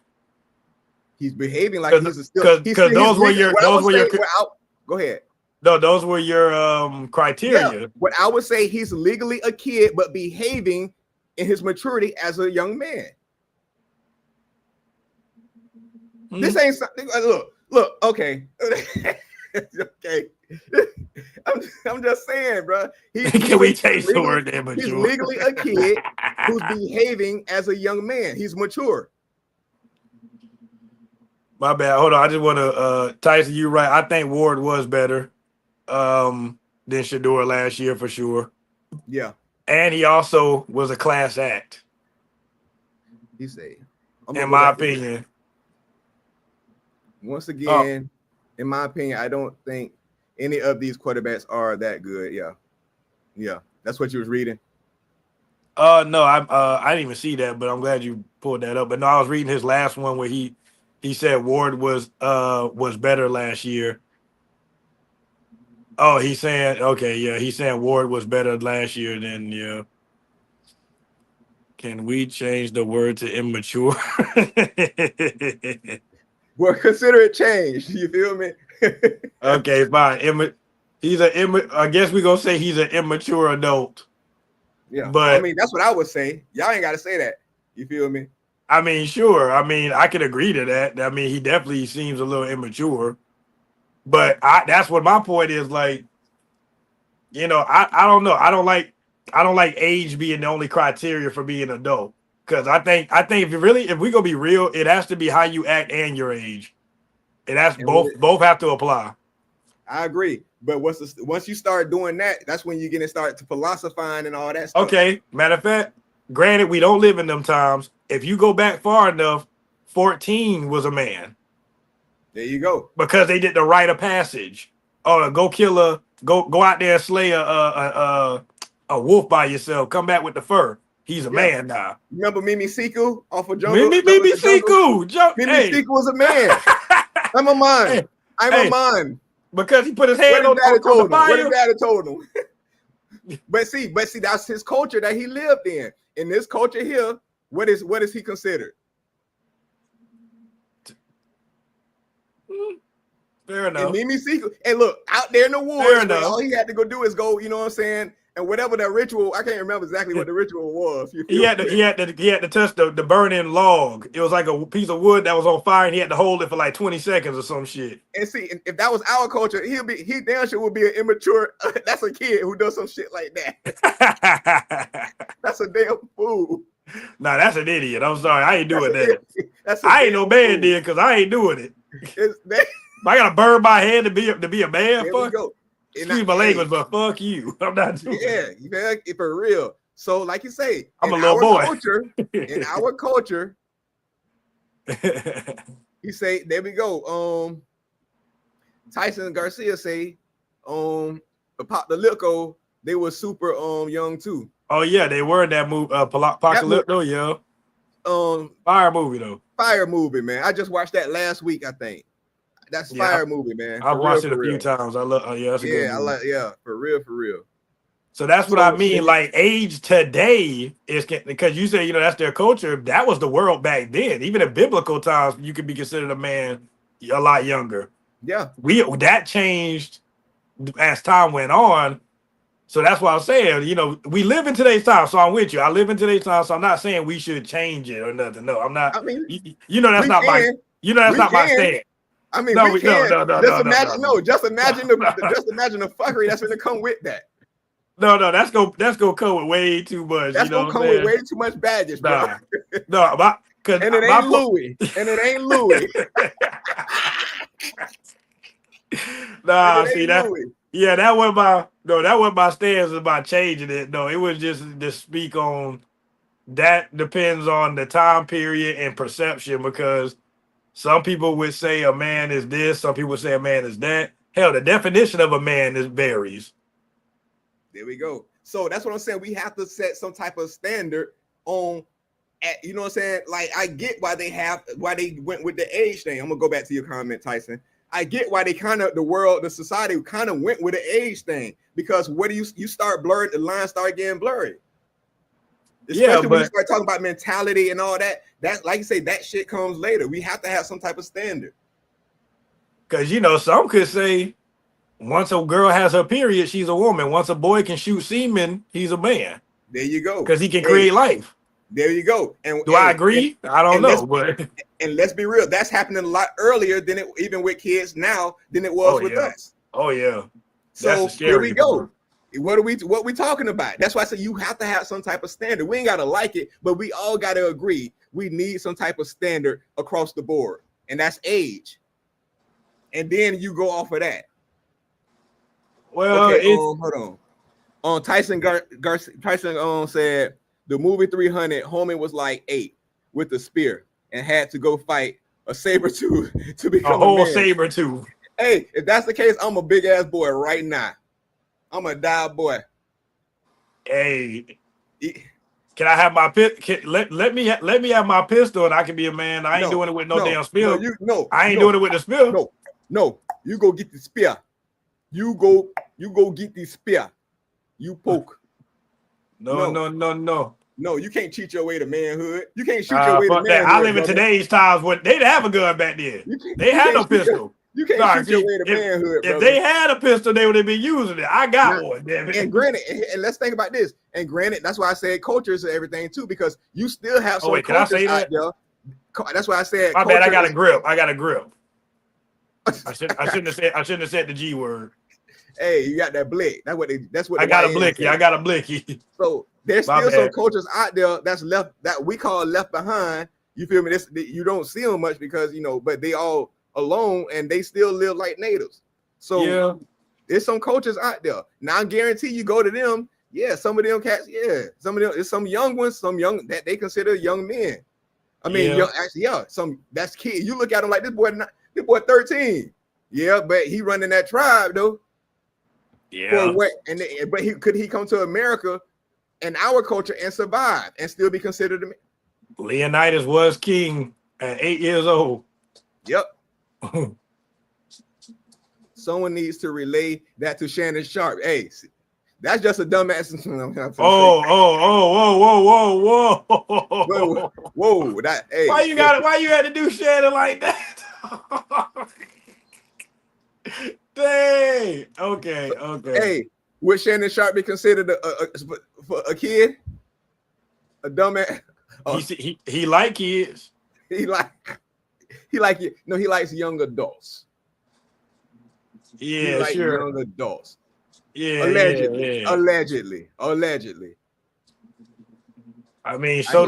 He's behaving like he's still because those were your go ahead. No, those were your criteria. Yeah, what I would say, he's legally a kid, but behaving in his maturity as a young man. This ain't something. Look, okay. Okay. I'm just saying, bro. Can we change the word immature? He's legally a kid who's behaving as a young man. He's mature. My bad. Hold on. I just want to Tyson, you right. I think Ward was better than Shedeur last year for sure. Yeah. And he also was a class act. You say, in my opinion. Once again, in my opinion, I don't think any of these quarterbacks are that good. Yeah. That's what you was reading. No, I didn't even see that, but I'm glad you pulled that up. But no, I was reading his last one where he said Ward was better last year. Oh, he's saying he's saying Ward was better last year than Can we change the word to immature? Well, consider it changed. You feel me? Okay, fine. I guess we're gonna say he's an immature adult. Yeah, but I mean that's what I would say. Y'all ain't gotta say that. You feel me? I mean, sure. I mean, I could agree to that. I mean, he definitely seems a little immature. But that's what my point is. Like, I don't know. I don't like age being the only criteria for being an adult. Because I think if we gonna be real, it has to be how you act and your age. It has both have to apply. I agree. But once you start doing that, that's when you start to philosophizing and all that stuff. Okay. Matter of fact, granted, we don't live in them times. If you go back far enough, 14 was a man. There you go. Because they did the rite of passage. Oh, go out there and slay a wolf by yourself. Come back with the fur. He's a man now. Remember Mimi Siku off of Jungle? Mimi Siku. Mimi Siku was a man. I'm a man. I'm a man. Because he put his hand on the fire. What his daddy told him. But see, that's his culture that he lived in. In this culture here, what is he considered? Fair enough. And Mimi Siku, and look, out there in the woods, all he had to go do is go, you know what I'm saying? And whatever that ritual, I can't remember exactly what the ritual was. He had to touch the burning log. It was like a piece of wood that was on fire, and he had to hold it for like 20 seconds or some shit. And see, if that was our culture, he damn sure would be an immature. That's a kid who does some shit like that. That's a damn fool. Nah, that's an idiot. I'm sorry, I ain't doing that. I ain't no man then because I ain't doing it. I gotta burn my hand to be a man. Fuck. Excuse my language, but fuck you. I'm not doing it. Yeah, for real. So, like you say, I'm a little boy. In our culture, he say, there we go. Tyson Garcia say, Apocalypto, they were super young too. Oh yeah, they were in that movie, Apocalypto, yeah. Fire movie though. Fire movie, man. I just watched that last week, I think. That's fire movie, man. I've watched it a few times. I love. That's a good movie. For real. So that's what I mean. Like age today is because you say that's their culture. That was the world back then. Even in biblical times, you could be considered a man a lot younger. Yeah, that changed as time went on. So that's why I'm saying, we live in today's time. So I'm with you. I live in today's time. So I'm not saying we should change it or nothing. No, I'm not. I mean, that's not my. That's not my stand. I mean, no, we can. No. Just imagine the fuckery that's gonna come with that. No, that's gonna come with way too much. That's gonna come with way too much baggage, bro. And it ain't Louis. Nah, see that. Yeah, that wasn't my stance about changing it. No, it was just to speak on that. Depends on the time period and perception, because some people would say a man is this, some people say a man is that. Hell, the definition of a man varies. There we go. So that's what I'm saying. We have to set some type of standard on, you know what I'm saying? Like, I get why they went with the age thing. I'm gonna go back to your comment, Tyson. I get why they the society kind of went with the age thing, because what do you start blurring, the lines start getting blurry. Especially when you start talking about mentality and all that. That, like you say, that shit comes later. We have to have some type of standard. Because some could say, once a girl has her period, she's a woman. Once a boy can shoot semen, he's a man. There you go. Because he can create life. There you go. And do I agree? I don't know. But and let's be real, that's happening a lot earlier than it, even with kids now, than it was with us. Oh yeah. So here we go. What we talking about? That's why I said you have to have some type of standard. We ain't gotta like it, but we all gotta agree we need some type of standard across the board, and that's age. And then you go off of that. Well, okay, hold on. Tyson said the movie 300, homie was like 8 with a spear and had to go fight a saber-tooth to become a whole saber-tooth. Hey, if that's the case, I'm a big ass boy right now. I'm a die boy. Hey, can I have my let me have my pistol and I can be a man. I ain't doing it with no damn spear. I ain't doing it with the spear. No, you go get the spear. You go get the spear. You poke. No, you can't cheat your way to manhood. You can't shoot your way to manhood. I live in today's times when they didn't have a gun back then. They had no pistol. You can't shoot your way to manhood. If they had a pistol, they would have been using it. I got one. Damn it. And granted, and let's think about this. And granted, that's why I said cultures and everything too, because you still have some can I say that? That's why I said. My bad. I got a grip. I shouldn't have said the G word. Hey, you got that blick. That's what I got a blicky. I got a blicky. So there's still some cultures out there that's left, that we call left behind. You feel me? You don't see them much because but they all alone and they still live like natives. So there's some cultures out there. Now I guarantee you go to them. Yeah, some of them cats. Yeah, some of them. It's some young ones. Some young that they consider young men. I mean, some that's kid. You look at him like this boy 13. Yeah, but he running that tribe though. Yeah. But could he come to America and our culture and survive and still be considered a man? Leonidas was king at 8 years old. Yep. Someone needs to relay that to Shannon Sharp. Hey, that's just a dumbass. Whoa. That, hey. Why you had to do Shannon like that? Dang. Okay. Hey, would Shannon Sharp be considered a kid? A dumbass? He like kids. He likes young adults. Yeah, sure. Young adults. Yeah, allegedly. I mean, so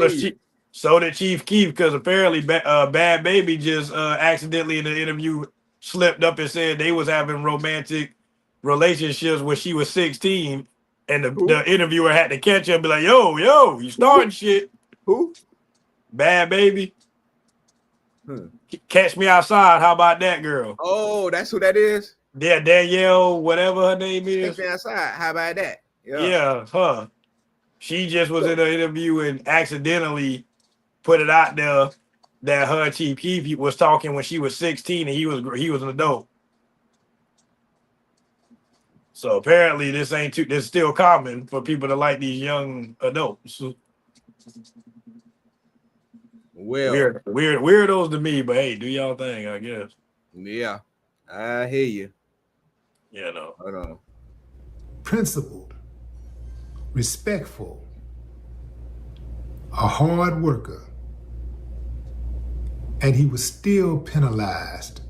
did Chief Keef, because apparently Bad Baby just accidentally in the interview slipped up and said they was having romantic relationships when she was 16, And the interviewer had to catch her and be like, yo, you starting shit. Who? Bad Baby. Catch Me Outside. How about that girl? Oh, that's who that is? Yeah, Danielle, whatever her name is. Catch Me Outside. How about that? Yeah, her. She just was in an interview and accidentally put it out there that her and Chief Keef was talking when she was 16 and he was an adult. So apparently this is still common for people to like these young adults. Well, weirdos to me, but hey, do y'all thing, I guess. Yeah, I hear you. Yeah, no. Hold on. Principled, respectful, a hard worker, and he was still penalized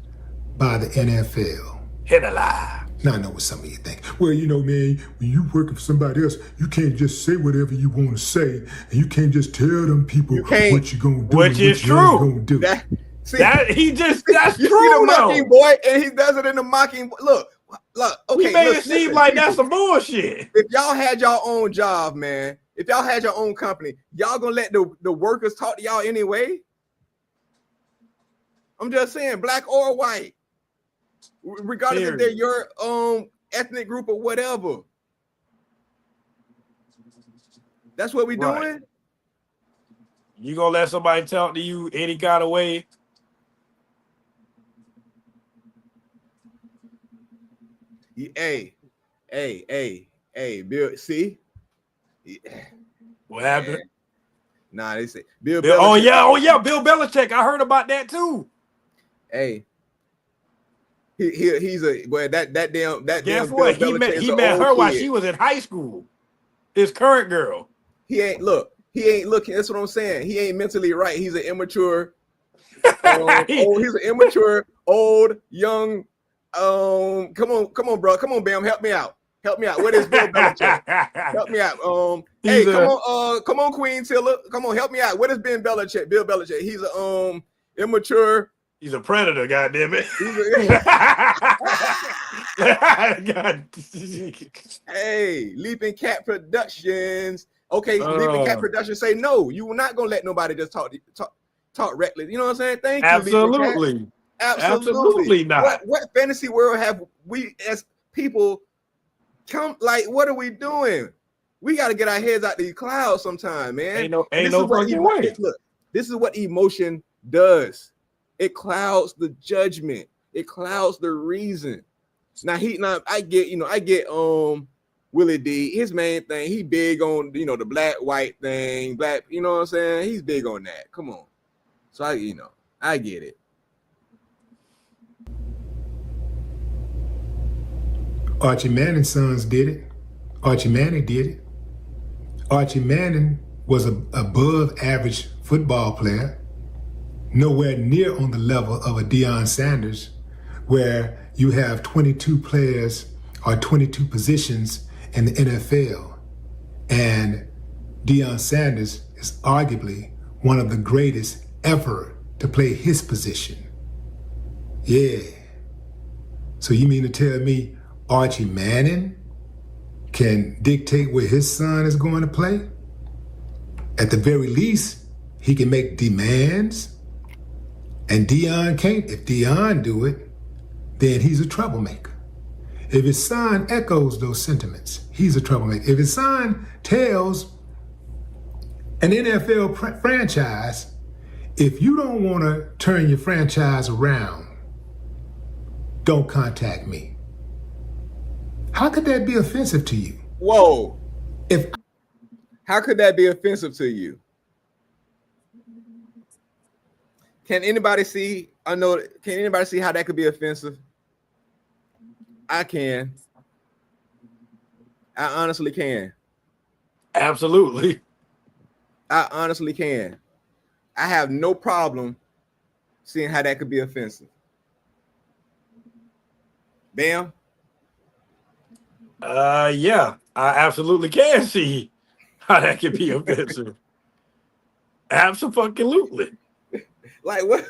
by the NFL. Penalized. Now I know what some of you think. Well, you know, man, when you working for somebody else, you can't just say whatever you want to say, and you can't just tell them people what you're gonna do. Which is true. Gonna do. That's You true. See the mocking boy, and he does it in the mocking. Look. Okay, he made it seem like that's some bullshit. If y'all had your own job, man, if y'all had your own company, y'all gonna let the workers talk to y'all anyway? I'm just saying, black or white, regardless if they're your ethnic group or whatever. That's what we doing. You gonna let somebody talk to you any kind of way? Hey, Bill. See, what happened? Nah, they say Bill. Oh yeah, Bill Belichick. I heard about that too. Hey, he's a boy. That damn. Guess what? He met her while she was in high school. His current girl. He ain't looking. That's what I'm saying. He ain't mentally right. He's an immature. He's an immature, old, young. Come on, bro. Come on, Bam. Help me out. What is Bill Belichick? Help me out. Hey, come on, Queen Tilla. Come on, help me out. What is Bill Belichick? He's a immature. He's a predator, goddamn it. Hey, Leaping Cat Productions. Okay, Leaping Cat Productions say no. You were not gonna let nobody just talk reckless. You know what I'm saying? Thank you. Absolutely. Absolutely not. What fantasy world have we as people come? Like, what are we doing? We got to get our heads out these clouds sometime, man. Ain't no fucking way. Look, this is what emotion does. It clouds the judgment. It clouds the reason. Now I get Willie D. His main thing, he big on the black white thing, black. You know what I'm saying? He's big on that. Come on. So I get it. Archie Manning's sons did it. Archie Manning did it. Archie Manning was an above average football player, nowhere near on the level of a Deion Sanders, where you have 22 players or 22 positions in the NFL. And Deion Sanders is arguably one of the greatest ever to play his position. Yeah. So you mean to tell me Archie Manning can dictate where his son is going to play? At the very least, he can make demands. And Deion can't. If Deion do it, then he's a troublemaker. If his son echoes those sentiments, he's a troublemaker. If his son tells an NFL franchise, if you don't want to turn your franchise around, don't contact me. How could that be offensive to you? Whoa. How could that be offensive to you? Can anybody see? Can anybody see how that could be offensive? I can. I honestly can. Absolutely. I honestly can. I have no problem seeing how that could be offensive. Bam. Yeah, I absolutely can see how that could be offensive. Absolutely. Like what?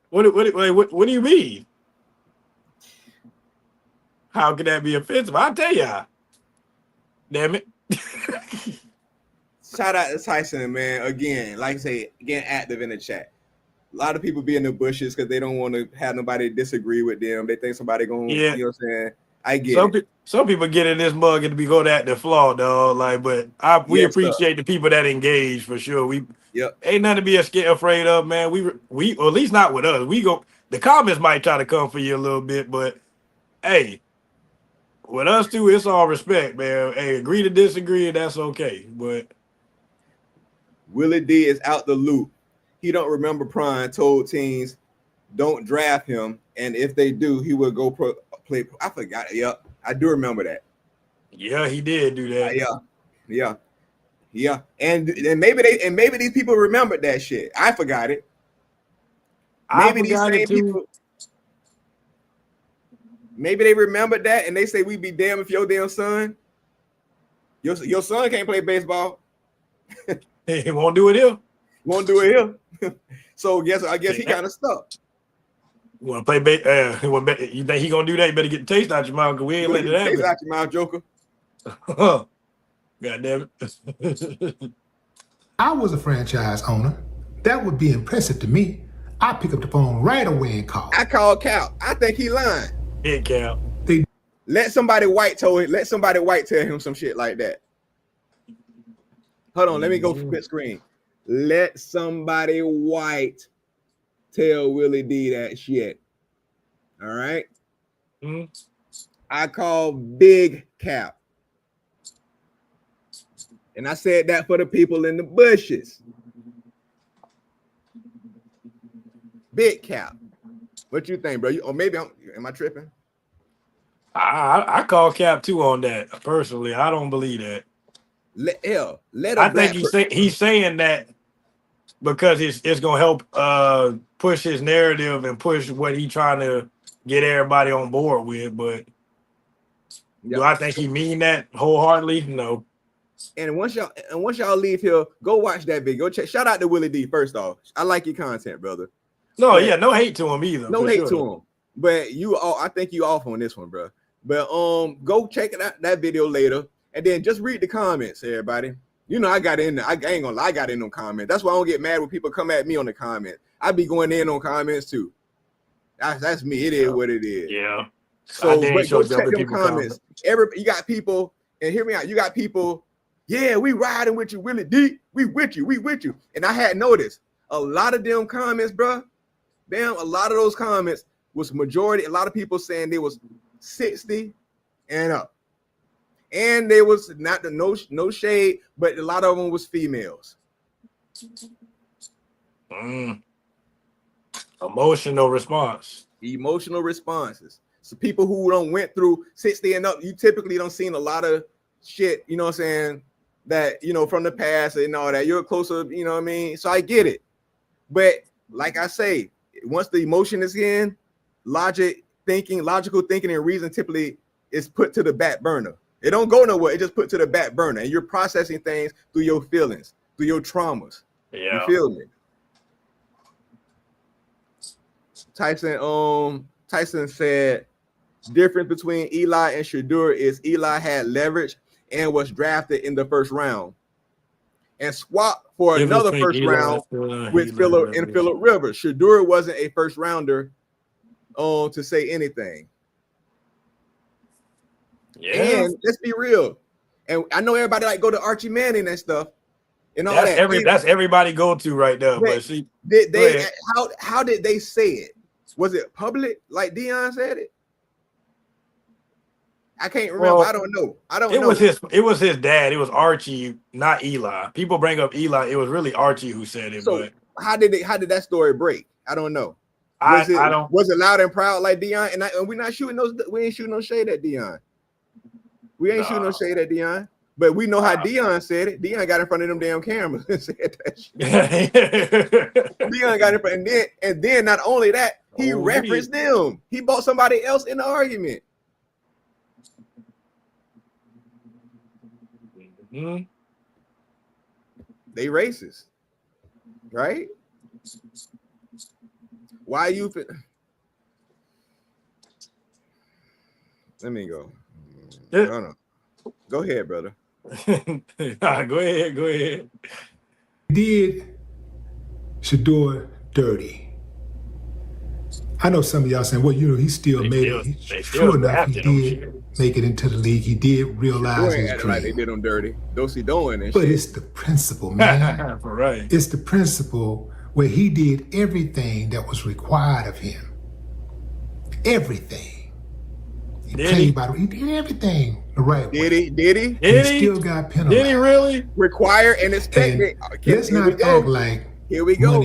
What do you mean? How could that be offensive? I'll tell y'all. Damn it. Shout out to Tyson, man. Again, like I say, again, active in the chat. A lot of people be in the bushes because they don't want to have nobody disagree with them. They think somebody gonna, Yeah. you know what I'm saying? I get it. Some people get in this mug and be go at the flaw, dog. Like, but we Yes, sir. appreciate the people that engage for sure. We Yep. ain't nothing to be afraid of, man. We or at least not with us. We go. The comments might try to come for you a little bit, but hey, with us too, it's all respect, man. Hey, agree to disagree, and that's okay. But Willie D is out the loop. He don't remember Prime told teams don't draft him, and if they do, he will go play. I forgot. Yep, I do remember that. yeah, he did do that. Yeah. And maybe these people remembered that shit. I forgot it. Maybe these same people. Maybe they remembered that, and they say we be damn if your damn son, your son can't play baseball. He won't do it here. Won't do it here. So I guess he kind of stuck. You want to play you think he gonna do that? You better get the taste out your mouth because we ain't letting it happen. Taste out your mouth, Joker. God damn it. I was a franchise owner. That would be impressive to me. I pick up the phone right away and call. I called Cal. I think he lying. Big Cal. Let somebody white tell him some shit like that. Hold on, let me go split screen. Let somebody white tell Willie D that shit. All right. Mm-hmm. I call Big Cap. And I said that for the people in the bushes. Big Cap. What you think, bro? Or maybe am I tripping? I call Cap too on that. Personally, I don't believe that. I think he's saying that because it's gonna help push his narrative and push what he's trying to get everybody on board with. But do I think he mean that wholeheartedly? No. And once y'all leave here, go watch that video. Check. Shout out to Willie D. First off, I like your content, brother. No, yeah, no hate to him either. No hate to him. But I think you off on this one, bro. But go check it out, that video later, and then just read the comments, everybody. You know, I got in there. I ain't gonna lie, I got in on comments. That's why I don't get mad when people come at me on the comments. I be going in on comments too. That's me. It is what it is. Yeah. So but go check them comments. You got people, and hear me out. You got people. Yeah, we riding with you, Willie D. We with you. And I had noticed a lot of them comments, bro. Damn, a lot of those comments was majority. A lot of people saying they was 60 and up. And there was no shade, but a lot of them was females. Emotional response. Emotional responses. So people who don't went through 60 and up, you typically don't seen a lot of shit, you know what I'm saying, that, you know, from the past and all that. You're closer, you know what I mean? So I get it. But like I say, once the emotion is in, logical thinking and reason typically is put to the back burner. It don't go nowhere. It just put to the back burner, and you're processing things through your feelings, through your traumas. Yeah. You feel me? Tyson said difference between Eli and Shedeur is Eli had leverage and was drafted in the first round and swapped for another first round with Phillip Rivers. Shedeur wasn't a first rounder to say anything. Yeah. And let's be real. And I know everybody like go to Archie Manning and stuff and all that. That's everybody go to right there. But see, how did they say it? Was it public like Dion said it? I can't remember. I don't know. It was his dad. It was Archie, not Eli. People bring up Eli. It was really Archie who said it. So but how did that story break? I don't know. Was it loud and proud like Dion? And we're not shooting those. We ain't shooting no shade at Dion. We ain't shooting no shade at Dion. But we know how Dion said it. Dion got in front of them damn cameras and said that shit. Dion got in front, and then not only that, he referenced them. He bought somebody else in the argument. Mm-hmm. They racist, right? Why you? Let me go. Yeah. No. Go ahead, brother. Go ahead. Did Shedeur dirty. I know some of y'all saying, well, you know, he still made it. True enough, he did make it into the league. He did realize his dream. Like they did him dirty. Dosey doing and but shit. it's the principle, man. Right. It's the principle where he did everything that was required of him. Everything. He did everything the right way. Did he? And he still got penalized. Did he really? Require and expect it. Let's not act like here we go.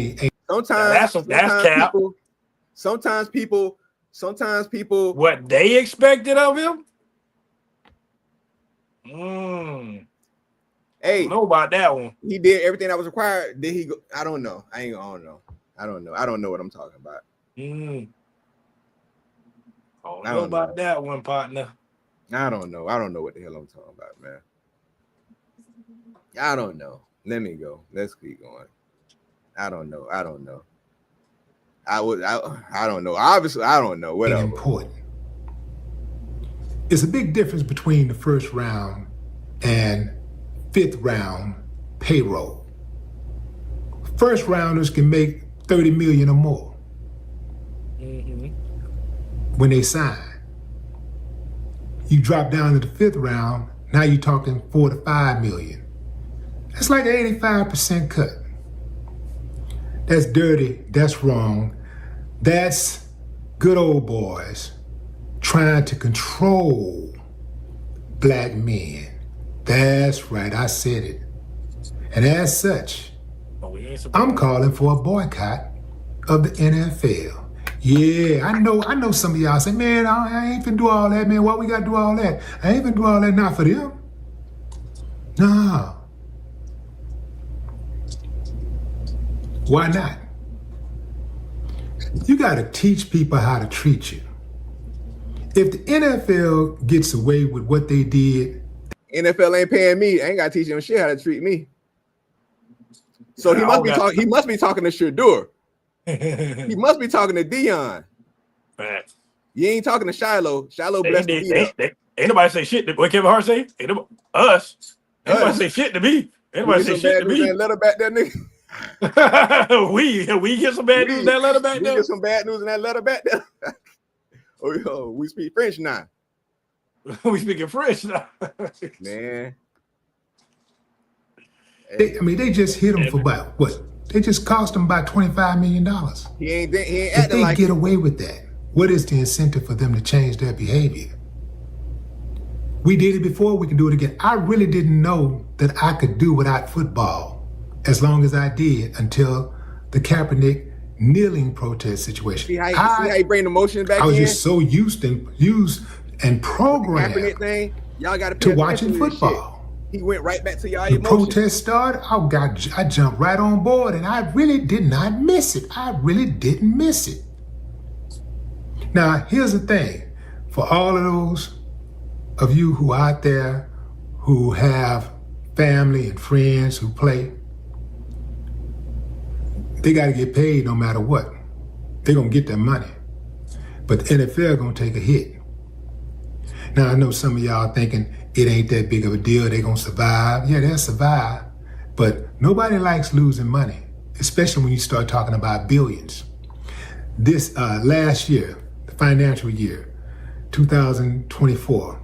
Sometimes people what they expected of him. Hey, I know about that one. He did everything that was required. Did he go? I don't know. I don't know. I don't know what I'm talking about. I don't know about that one, partner. I don't know. I don't know what the hell I'm talking about, man. I don't know. Let me go. Let's keep going. I don't know. I don't know. I don't know. Obviously, I don't know. Whatever. Important. It's a big difference between the first round and fifth round payroll. First rounders can make 30 million or more when they sign. You drop down to the fifth round, now you're talking 4 to 5 million. That's like an 85% cut. That's dirty, that's wrong. That's good old boys trying to control black men. That's right, I said it. And as such, I'm calling for a boycott of the NFL. Yeah, I know some of y'all say, man, I ain't finna do all that, man. Why we gotta do all that? I ain't finna do all that, not for them. No. Why not? You gotta teach people how to treat you. If the NFL gets away with what they did, NFL ain't paying me. I ain't gotta teach them shit how to treat me. So he must be talking. He must be talking to Shedeur. He must be talking to Dion. Facts. You ain't talking to Shiloh. Shiloh blessed to be ain't nobody say shit. What Kevin Hart say? Us. Ain't nobody say shit to me. Ain't nobody say shit to me. Let her back that nigga. we get some bad news in that letter back there. We get some bad news in that letter back there. Oh, we speak French now. We speaking French now. Man. They just hit him for about what? They just cost him about $25 million. He ain't if they get away with that, what is the incentive for them to change their behavior? We did it before, we can do it again. I really didn't know that I could do without football as long as I did until the Kaepernick kneeling protest situation. See how you bring the motion back in? I was just so used and programmed Kaepernick thing, y'all got to watching football. He went right back to y'all The emotions. protest started, I jumped right on board, and I really did not miss it. I really didn't miss it. Now, here's the thing. For all of those of you who are out there who have family and friends who play, they got to get paid no matter what. They're going to get their money. But the NFL going to take a hit. Now, I know some of y'all thinking it ain't that big of a deal. They're going to survive. Yeah, they'll survive. But nobody likes losing money, especially when you start talking about billions. This last year, the financial year, 2024,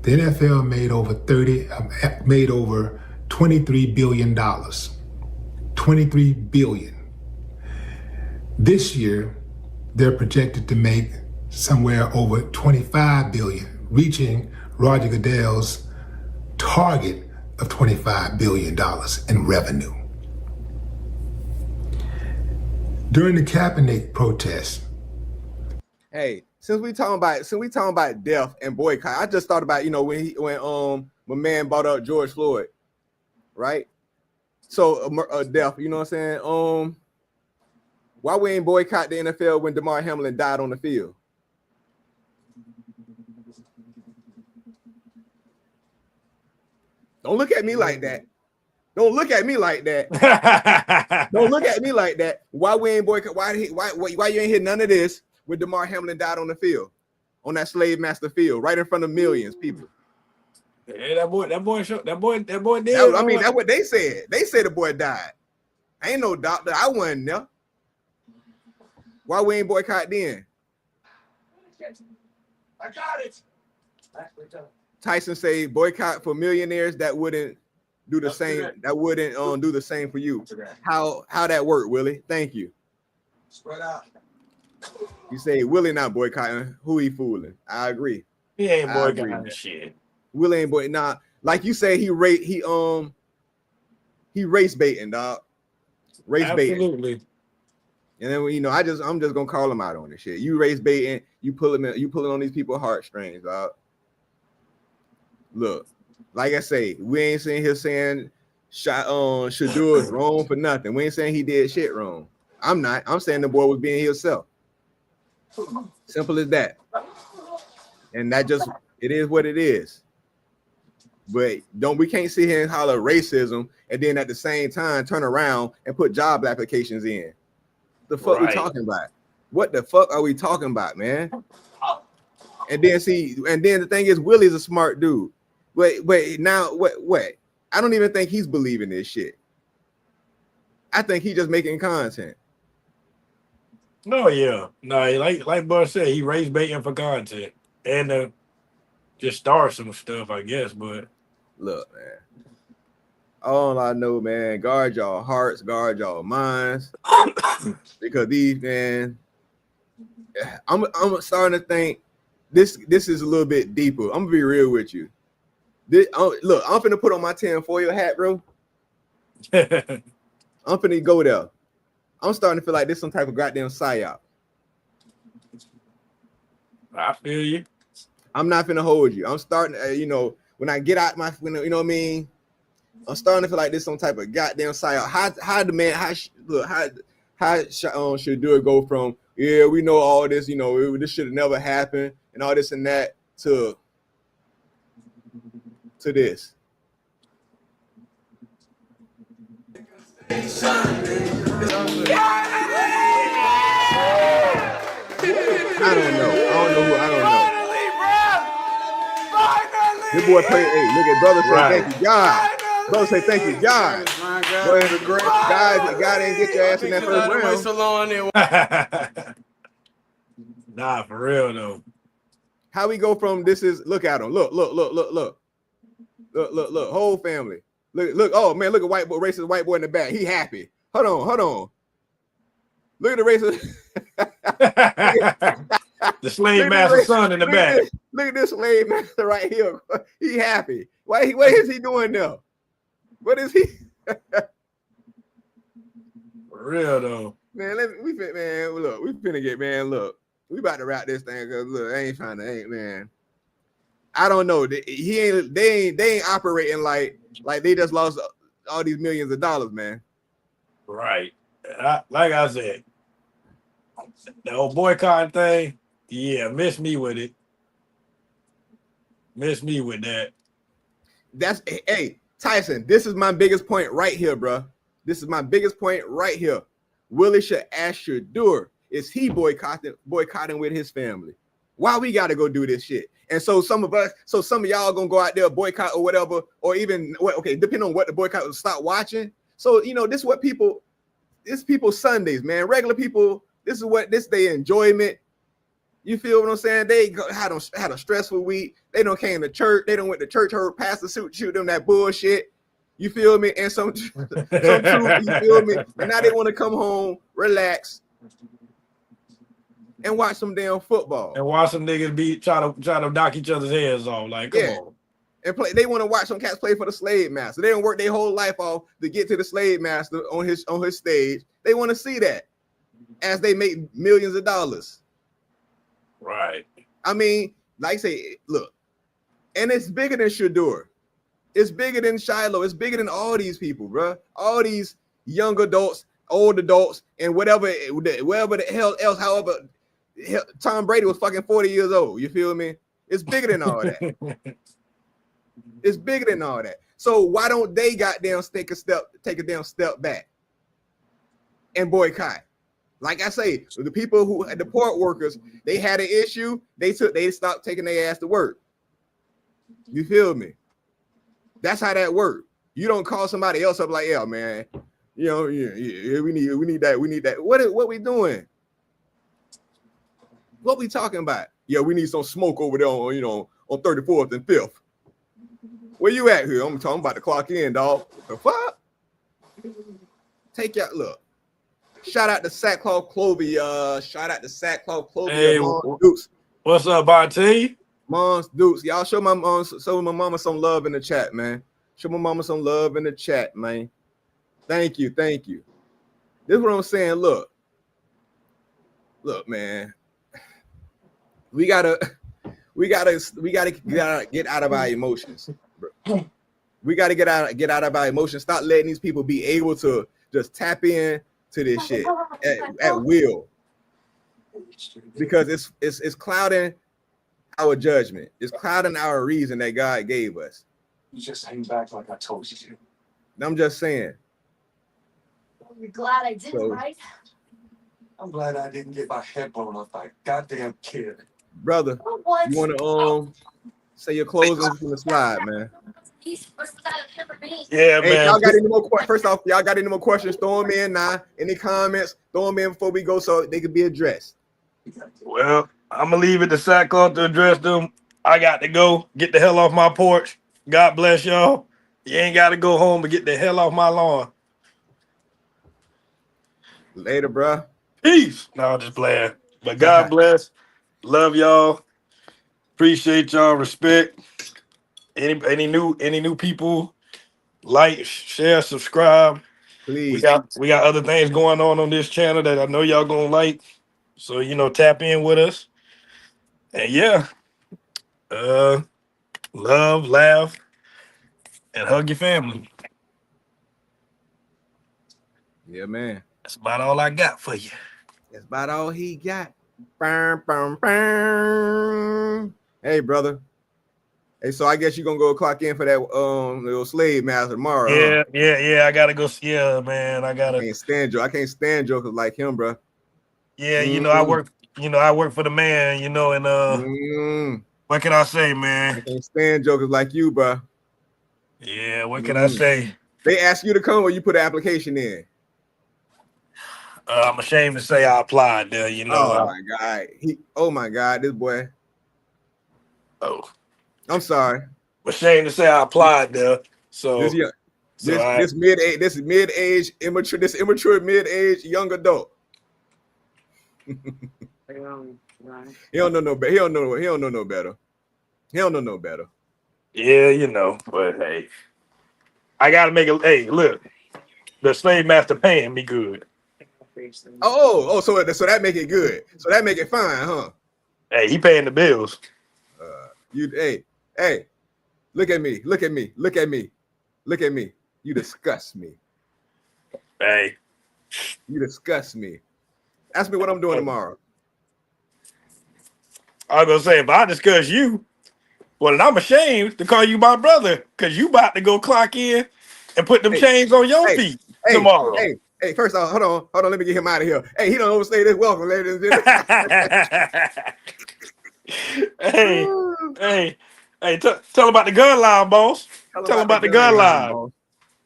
the NFL made over $23 billion. $23 billion. This year, they're projected to make somewhere over $25 billion, reaching Roger Goodell's target of $25 billion in revenue. During the Kaepernick protest. Hey, since we talking about death and boycott, I just thought about, when my man brought up George Floyd, right? So death, you know what I'm saying? Why we ain't boycott the NFL when Damar Hamlin died on the field? Don't look at me like that. Don't look at me like that. Don't look at me like that. Why we ain't boycott? Why you ain't hear none of this when Damar Hamlin died on the field, on that slave master field, right in front of millions of people? Yeah, that boy did. I mean, that's what they said. They said the boy died. I ain't no doctor. I wasn't there. Why we ain't boycott then? I got it. Tyson say boycott for millionaires that wouldn't do the same. That wouldn't do the same for you. How that work, Willie? Thank you. Spread out. You say Willie not boycotting. Who he fooling? I agree. He ain't boycotting the shit. Willie ain't boy. Nah, like you say, he race baiting, dog. Race baiting. Absolutely. And then I'm just gonna call him out on this shit. You race baiting. You pulling on these people's heartstrings, dog. Look, like I say, we ain't sitting here saying Shedeur is wrong for nothing. We ain't saying he did shit wrong. I'm not. I'm saying the boy was being himself. Simple as that. And that just, it is what it is. But we can't sit here and holler racism and then at the same time turn around and put job applications in. The fuck we talking about? What the fuck are we talking about, man? And then the thing is, Willie's a smart dude. Wait, now what? I don't even think he's believing this shit. I think he's just making content. No, yeah. No, like Bud said, he raised baiting for content and just start some stuff, I guess. But look, man. All I know, man, guard y'all hearts, guard y'all minds. Because these, man, I'm starting to think this is a little bit deeper. I'm gonna be real with you. Look, I'm finna put on my tinfoil hat, bro. I'm finna go there. I'm starting to feel like this some type of goddamn psyop. I feel you. I'm not finna hold you. I'm starting, when I get out my, you know what I mean? I'm starting to feel like this some type of goddamn psyop. How Shedeur go from, yeah, we know all this, this should have never happened and all this and that to this. I don't know. Finally, bro. This boy play. Hey, look at brother say thank you, God. Brother say thank you, God. God didn't get your ass in that first round. Nah, for real though. How we go from this is look at him. Look. Whole family. Look. Oh man, look at racist white boy in the back. He happy. Hold on. Look at the racist. The slave master son in the back. Look at this slave master right here. He happy. What is he doing now? What is he? For real though. Man, we finna get, man. Look, we about to wrap this thing because look, man. I don't know. They ain't operating like they just lost all these millions of dollars, man. Right. Like I said, the whole boycott thing, yeah, miss me with it. Miss me with that. Hey, Tyson, this is my biggest point right here, bro. This is my biggest point right here. Willie should ask Shedeur, is he boycotting with his family? Why we got to go do this shit? And so some of y'all gonna go out there boycott or whatever, or even depending on what the boycott will stop watching. So this is people's Sundays, man. Regular people, this is their enjoyment. You feel what I'm saying? They had a stressful week. They don't came to church. They don't went to church. Heard pastor shoot them that bullshit. You feel me? And some truth. You feel me? And now they want to come home, relax, and watch some damn football. And watch some niggas try to knock each other's heads off. Like, come on. And play. They want to watch some cats play for the slave master. They don't work their whole life off to get to the slave master on his stage. They want to see that as they make millions of dollars. Right. I mean, like I say, look, and it's bigger than Shedeur. It's bigger than Shiloh. It's bigger than all these people, bro. All these young adults, old adults, and whatever the hell else. However, Tom Brady was fucking 40 years old. You feel me? It's bigger than all that. It's bigger than all that. So why don't they goddamn take a damn step back and boycott? Like I say, the people who the port workers, they had an issue. They stopped taking their ass to work. You feel me? That's how that works. You don't call somebody else up like, yeah, man, you know, yeah, we need that. What we doing? What we talking about? Yeah, we need some smoke over there on, you know, on 34th and 5th. Where you at here? I'm talking about the clock in, dog. The fuck? Take your look. Shout out to Sackcloth Clovey. Shout out to Sackcloth Clovey. Hey, Dukes. What's up, Bonte? Mom's Dukes. Y'all show my mama some love in the chat, man. Show my mama some love in the chat, man. Thank you. This is what I'm saying. Look, man. We gotta get out of our emotions. Bro. We gotta get out of our emotions. Stop letting these people be able to just tap in to this shit at will, because it's clouding our judgment. It's clouding our reason that God gave us. You just hang back like I told you to. I'm just saying. You're glad I didn't, right? I'm glad I didn't get my head blown off by a goddamn kid. Brother, you want to say your closing from the slide, man? Yeah, hey, man. Y'all got any more? First off, y'all got any more questions? Throw them in now. Any comments? Throw them in before we go, so they can be addressed. Well, I'm gonna leave it to Sackcloth to address them. I got to go. Get the hell off my porch. God bless y'all. You ain't got to go home, but get the hell off my lawn. Later, bruh. Peace. No, just playing. But God bless. Love y'all. Appreciate y'all. Respect. Any new people, like, share, subscribe. Please. We got other things going on this channel that I know y'all gonna like. So, you know, tap in with us. And yeah, love, laugh, and hug your family. Yeah, man. That's about all I got for you. That's about all he got. Hey, brother. Hey, so I guess you're gonna go clock in for that little slave master tomorrow. Yeah, huh? yeah. I gotta go. Yeah, man. I can't stand jokers like him, bro. Yeah, you know, I work for the man, you know, and what can I say, man? I can't stand jokers like you, bro. Yeah, what can I say? They ask you to come, or you put an application in. I'm ashamed to say I applied there, you know. Oh my God, this boy. Oh, I'm sorry. I'm ashamed to say I applied there. So this mid-age immature mid-age young adult. He don't know no better. He don't know no better. He don't know no better. Yeah, you know, but hey, I gotta make it. Hey, look, the slave master paying me good. So that make it good. So that make it fine, huh? Hey, he paying the bills. Hey, look at me. You disgust me. Hey, you disgust me. Ask me what I'm doing tomorrow. I was gonna say, if I discuss you, well, then I'm ashamed to call you my brother, because you about to go clock in and put them chains on your feet tomorrow. Hey, first off, hold on, let me get him out of here. Hey, he don't overstay this welcome, ladies and gentlemen. hey, tell him about the gun line, boss. Tell him about the gun line.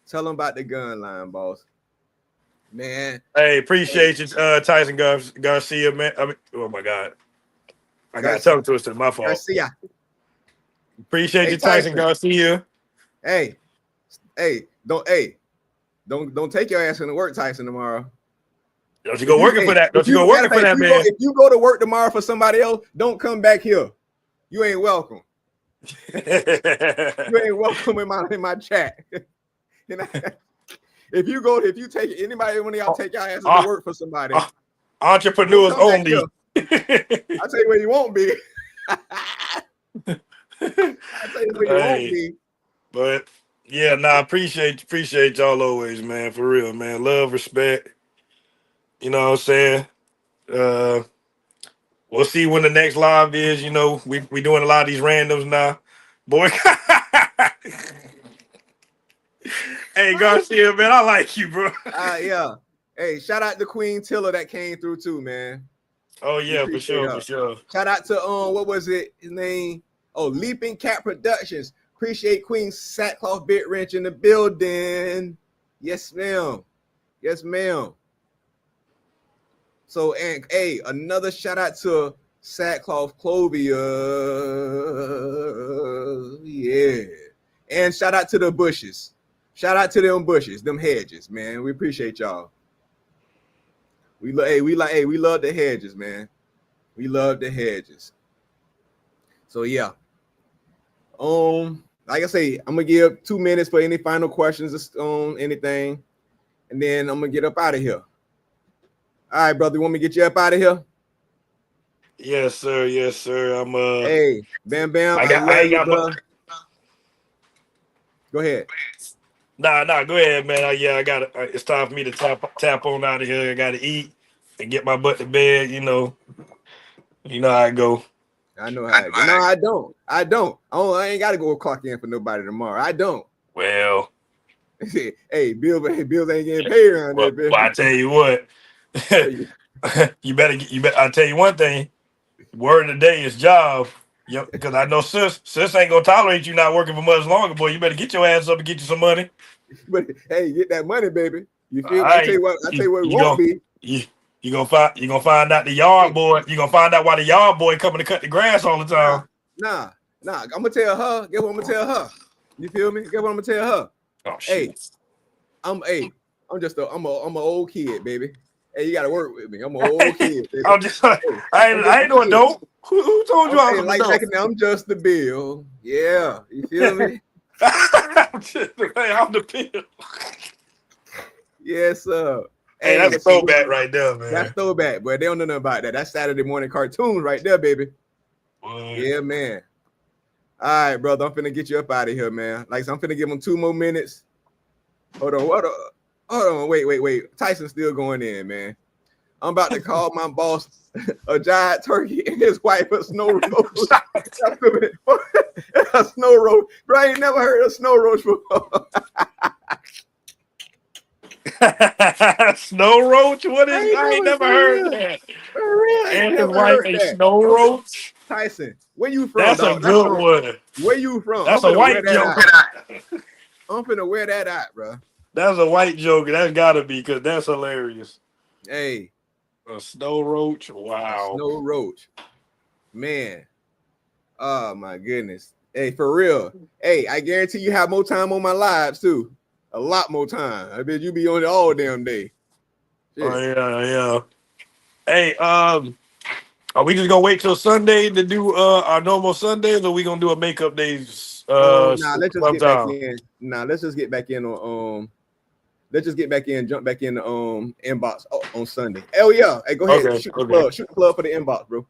Tell him about the gun line, boss. Man. Hey, appreciate you, Tyson Garcia, man. I mean, oh my God. I got tongue twisted, my fault. Garcia. Appreciate you, Tyson Garcia. Hey, don't take your ass into work, Tyson, tomorrow. Don't you go working for that? Don't you go working for that, man? If you go to work tomorrow for somebody else, don't come back here. You ain't welcome. You ain't welcome in my chat. If you take anybody, when y'all take your ass to work for somebody, entrepreneurs only. I'll tell you where you won't be. I'll tell you where you won't be. But yeah, appreciate y'all always, man. For real, man. Love, respect. You know what I'm saying? We'll see when the next live is. You know, we doing a lot of these randoms now. Boy. Hey, Garcia, man, I like you, bro. Yeah. Hey, shout out to Queen Tiller that came through too, man. Oh yeah, for sure. Shout out to what was it? His name? Oh, Leaping Cat Productions. Appreciate Queen Sackcloth Bit Wrench in the building. Yes, ma'am. Yes, ma'am. So, and hey, another shout out to Sackcloth Clovia. Yeah. And shout out to the bushes. Shout out to them bushes, them hedges, man. We appreciate y'all. We love the hedges, man. We love the hedges. So yeah. Like I say, I'm gonna give 2 minutes for any final questions on anything, and then I'm gonna get up out of here. All right, brother. You want me to get you up out of here? Yes, sir. Yes, sir. I'm Hey, Bam Bam. I I love ain't you, got bro. Go ahead. Nah, go ahead, man. I got it. It's time for me to tap on out of here. I gotta eat and get my butt to bed. You know how I go. I know how it goes. No, I don't. I ain't gotta go clock in for nobody tomorrow. I don't. Well, hey, bills ain't getting paid around there, well, I tell you what. you better. I tell you one thing. Word of the day is job. Yep, because I know sis ain't gonna tolerate you not working for much longer, boy. You better get your ass up and get you some money. But hey, get that money, baby. You All feel me? right. I tell you what it won't be. You gonna find out the yard boy. You gonna find out why the yard boy coming to cut the grass all the time. Nah. I'm gonna tell her. Guess what I'm gonna tell her? You feel me? Guess what I'm gonna tell her? Oh shit. I'm an old kid, baby. Hey, you gotta work with me. I'm an old kid, baby. I ain't no adult. Who told you I was an like adult? I'm just the bill. Yeah, you feel me? I'm the bill. Yes, sir. Hey, that's a throwback right there, man. That's throwback, but they don't know nothing about that. That's Saturday morning cartoons right there, baby. What? Yeah, man. All right, brother. I'm finna get you up out of here, man. Like, so I'm finna give him 2 more minutes. Hold on. Wait. Tyson's still going in, man. I'm about to call my boss a giant turkey and his wife a snow roach. A snow roach. Bro, I ain't never heard of snow roach before. Snow roach? What is? I ain't never heard that. For real, And his wife a snow roach. Tyson, where you from? That's dog? a good one. Where you from? That's a white joke. I'm finna wear that out, bro. That's a white joke. That's gotta be because that's hilarious. Hey, a snow roach. Wow. A snow roach, man. Oh my goodness. Hey, for real. Hey, I guarantee you have more time on my lives too. A lot more time. I bet you be on it all damn day. Shit. Oh yeah. Hey, are we just gonna wait till Sunday to do our normal Sundays, or we gonna do a makeup days? Let's just get back in. Let's just get back in on jump back in the inbox on Sunday. Oh yeah. Hey, go ahead. Okay, Shoot the plug for the inbox, bro.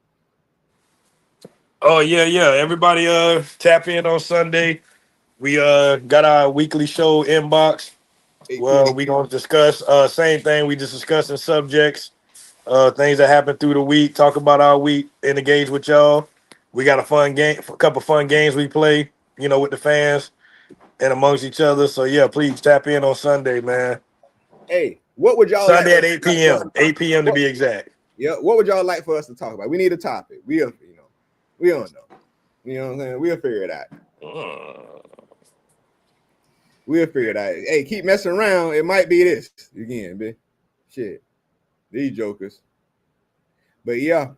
Oh yeah. Everybody tap in on Sunday. We got our weekly show inbox. Well, we gonna discuss same thing we just discussing subjects, things that happen through the week, talk about our week, and engage with y'all. We got a couple fun games we play, with the fans and amongst each other. So yeah, please tap in on Sunday, man. Hey, what would y'all Sunday like at 8 p.m. 8 p.m. to be exact. Yeah, what would y'all like for us to talk about? We need a topic. We don't know. You know what I'm saying? We'll figure it out. We'll figure it out. Hey, keep messing around. It might be this again, bitch. Shit. These jokers. But yeah,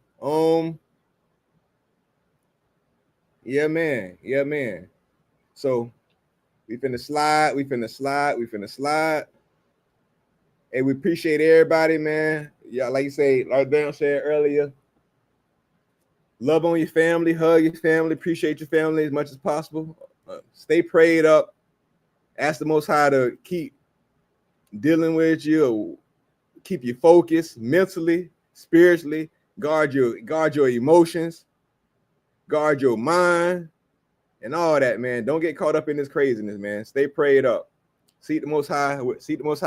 yeah, man. So we finna slide. Hey, we appreciate everybody, man. Yeah, like you say, like Dan said earlier, love on your family, hug your family, appreciate your family as much as possible. Stay prayed up. Ask the Most High to keep dealing with you, keep you focused mentally, spiritually, guard your emotions, guard your mind, and all that, man. Don't get caught up in this craziness, man. Stay prayed up. Seek the Most High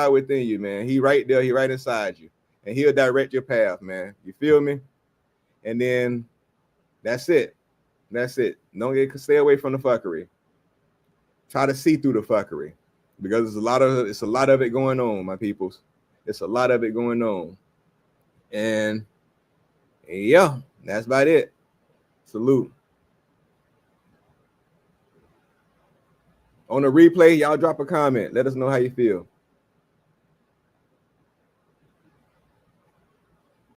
within you, man. He right there, he right inside you, and he'll direct your path, man. You feel me? And then that's it. Stay away from the fuckery. Try to see through the fuckery, because it's a lot of it going on, my peoples. It's a lot of it going on. And yeah, that's about it. Salute. On the replay, y'all drop a comment. Let us know how you feel.